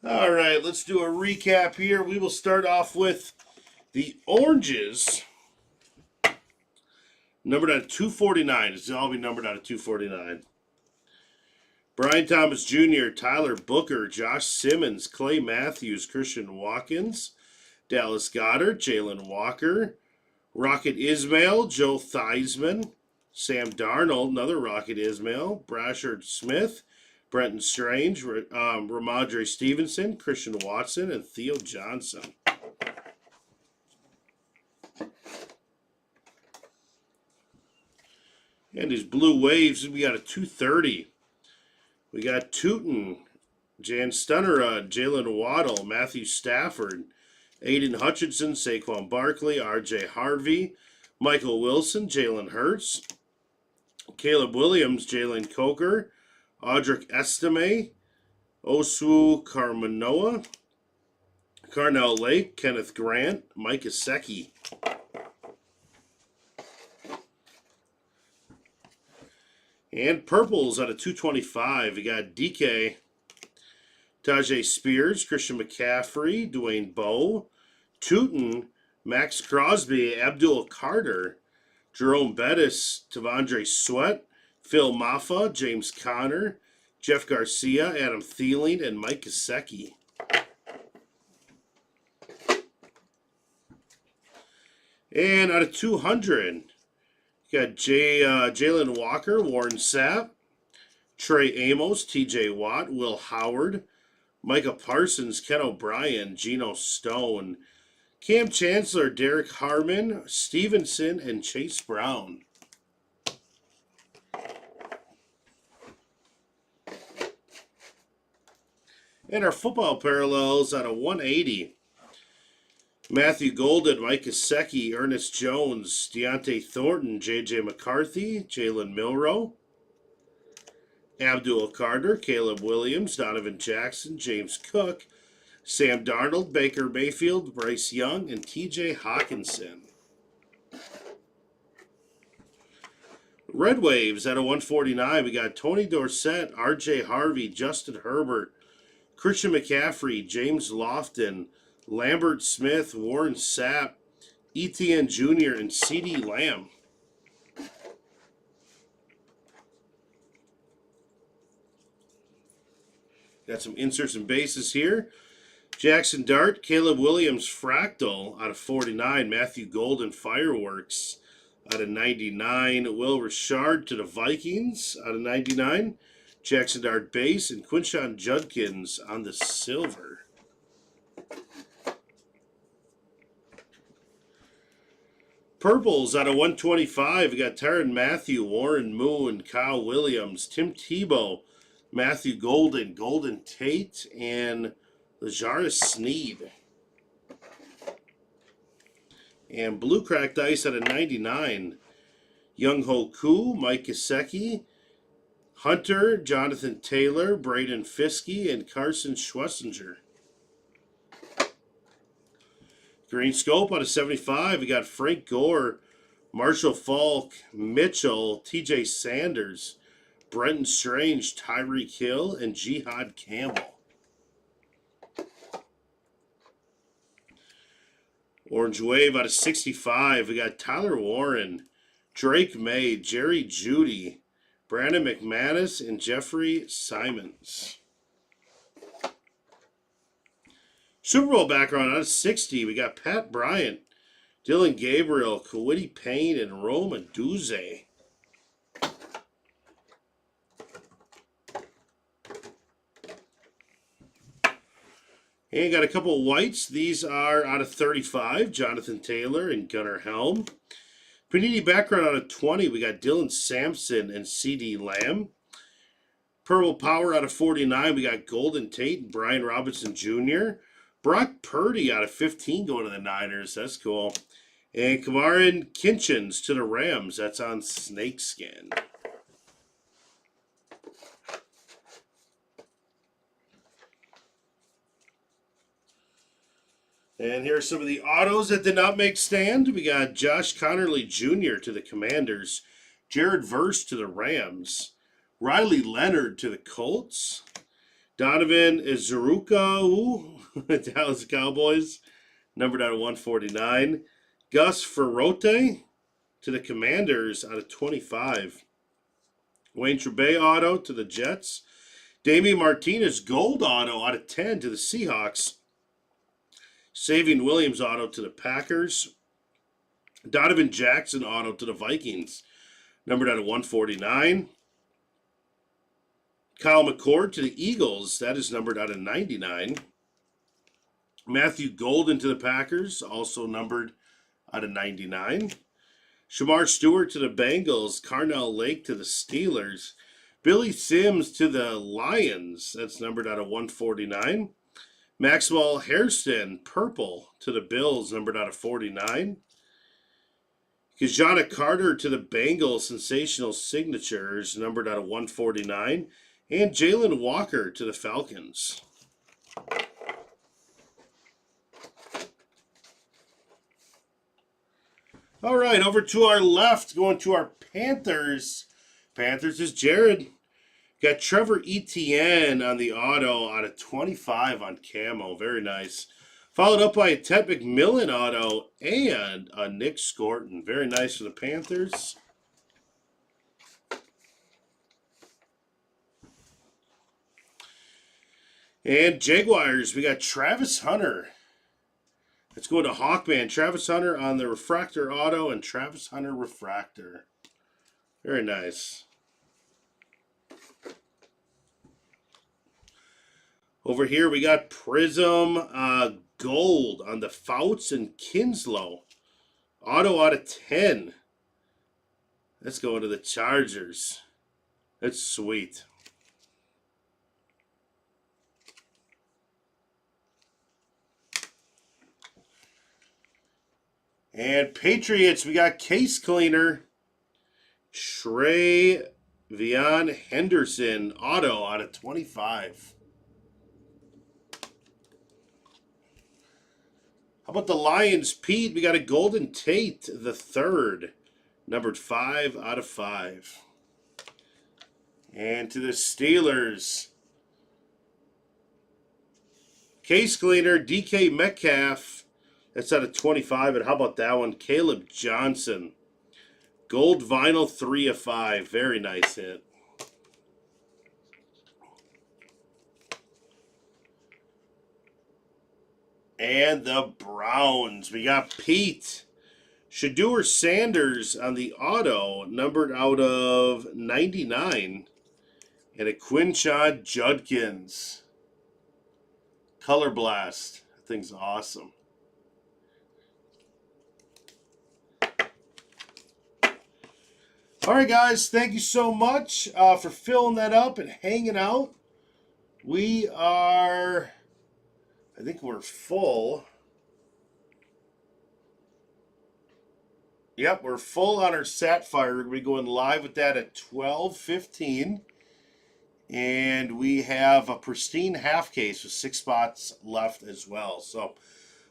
All right, let's do a recap here. We will start off with the oranges. Numbered out of 249. It's all be numbered out of 249. Brian Thomas Jr., Tyler Booker, Josh Simmons, Clay Matthews, Christian Watkins, Dallas Goedert, Jalen Walker, Rocket Ismail, Joe Theismann, Sam Darnold, another Rocket Ismail, Brashard Smith, Brenton Strange, Ramondre Stevenson, Christian Watson, and Theo Johnson. And these blue waves, we got a 230. We got Tootin, Jan Stunnerud, Jalen Waddle, Matthew Stafford, Aiden Hutchinson, Saquon Barkley, R.J. Harvey, Michael Wilson, Jalen Hurts, Caleb Williams, Jalen Coker, Audric Estime, Osu Carmanoa, Carnell Lake, Kenneth Grant, Mike Gesicki. And purples out of 225. We got DK, Tajay Spears, Christian McCaffrey, Dwayne Bowe, Tootin, Max Crosby, Abdul Carter, Jerome Bettis, Tavondre Sweat, Phil Maffa, James Conner, Jeff Garcia, Adam Thielen, and Mike Gesicki. And out of 200, you got Jalen Walker, Warren Sapp, Trey Amos, TJ Watt, Will Howard, Micah Parsons, Ken O'Brien, Geno Stone, Cam Chancellor, Derek Harmon, Stevenson, and Chase Brown. And our football parallels out of 180. Matthew Golden, Mike Gesicki, Ernest Jones, Deontay Thornton, J.J. McCarthy, Jalen Milroe, Abdul Carter, Caleb Williams, Donovan Jackson, James Cook, Sam Darnold, Baker Mayfield, Bryce Young, and T.J. Hawkinson. Red Waves out of 149, we got Tony Dorsett, R.J. Harvey, Justin Herbert, Christian McCaffrey, James Lofton, Lambert Smith, Warren Sapp, Etienne Jr., and CeeDee Lamb. Got some inserts and bases here. Jackson Dart, Caleb Williams, Fractal out of 49. Matthew Golden, Fireworks out of 99. Will Richard to the Vikings out of 99. Jackson Dart base, and Quinshon Judkins on the silver. Purples out of 125. We got Tyrann Mathieu, Warren Moon, Kyle Williams, Tim Tebow, Matthew Golden, Golden Tate, and L'Jarius Sneed. And blue cracked ice out of 99. Young Ho Koo, Mike Gesicki, Hunter, Jonathan Taylor, Braden Fiske, and Carson Schwessinger. Green Scope out of 75. We got Frank Gore, Marshall Falk, Mitchell, TJ Sanders, Brenton Strange, Tyreek Hill, and Jihad Campbell. Orange Wave out of 65. We got Tyler Warren, Drake May, Jerry Jeudy, Brandon McManus, and Jeffrey Simons. Super Bowl background out of 60. We got Pat Bryant, Dylan Gabriel, Kawiti Payne, and Rome Aduze. And got a couple of whites. These are out of 35. Jonathan Taylor and Gunnar Helm. Panini background out of 20. We got Dylan Sampson and CeeDee Lamb. Purple Power out of 49. We got Golden Tate and Brian Robinson Jr. Brock Purdy out of 15 going to the Niners. That's cool. And Kamaran Kinchins to the Rams. That's on Snakeskin. And here are some of the autos that did not make stand. We got Josh Connerly Jr. to the Commanders. Jared Verse to the Rams. Riley Leonard to the Colts. Donovan Izuruka, Dallas Cowboys, numbered out of 149. Gus Ferrote to the Commanders out of 25. Wayne Trebe auto to the Jets. Damian Martinez gold auto out of 10 to the Seahawks. Savion Williams auto to the Packers. Donovan Jackson auto to the Vikings, numbered out of 149. Kyle McCord to the Eagles, that is numbered out of 99. Matthew Golden to the Packers, also numbered out of 99. Shamar Stewart to the Bengals, Carnell Lake to the Steelers. Billy Sims to the Lions, that's numbered out of 149. Maxwell Hairston, purple to the Bills, numbered out of 49. Kajana Carter to the Bengals, sensational signatures, numbered out of 149. And Jalen Walker to the Falcons. All right, over to our left, going to our Panthers. Panthers is Jared. Got Trevor Etienne on the auto out of 25 on camo. Very nice. Followed up by a Ted McMillan auto and a Nick Scorton. Very nice for the Panthers. And Jaguars, we got Travis Hunter. Let's go to Hawkman. Travis Hunter on the refractor auto and Travis Hunter refractor. Very nice. Over here we got Prizm gold on the Fouts and Kinslow. Auto out of 10. Let's go into the Chargers. That's sweet. And Patriots, we got Case Cleaner. Trey Vion Henderson, auto out of 25. How about the Lions, Pete? We got a Golden Tate, the third, numbered 5 out of 5. And to the Steelers, Case Cleaner, DK Metcalf. That's out of 25. And how about that one? Caleb Johnson. Gold vinyl 3 of 5. Very nice hit. And the Browns. We got Pete. Shedeur Sanders on the auto, numbered out of 99. And a Quinshon Judkins. Color Blast. That thing's awesome. All right, guys. Thank you so much for filling that up and hanging out. We are... I think we're full. Yep, we're full on our Sapphire. We're going to be going live with that at 12:15. And we have a pristine half case with 6 spots left as well. So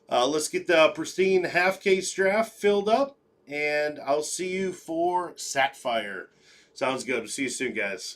let's get the pristine half case draft filled up. And I'll see you for Sapphire. Sounds good. We'll see you soon, guys.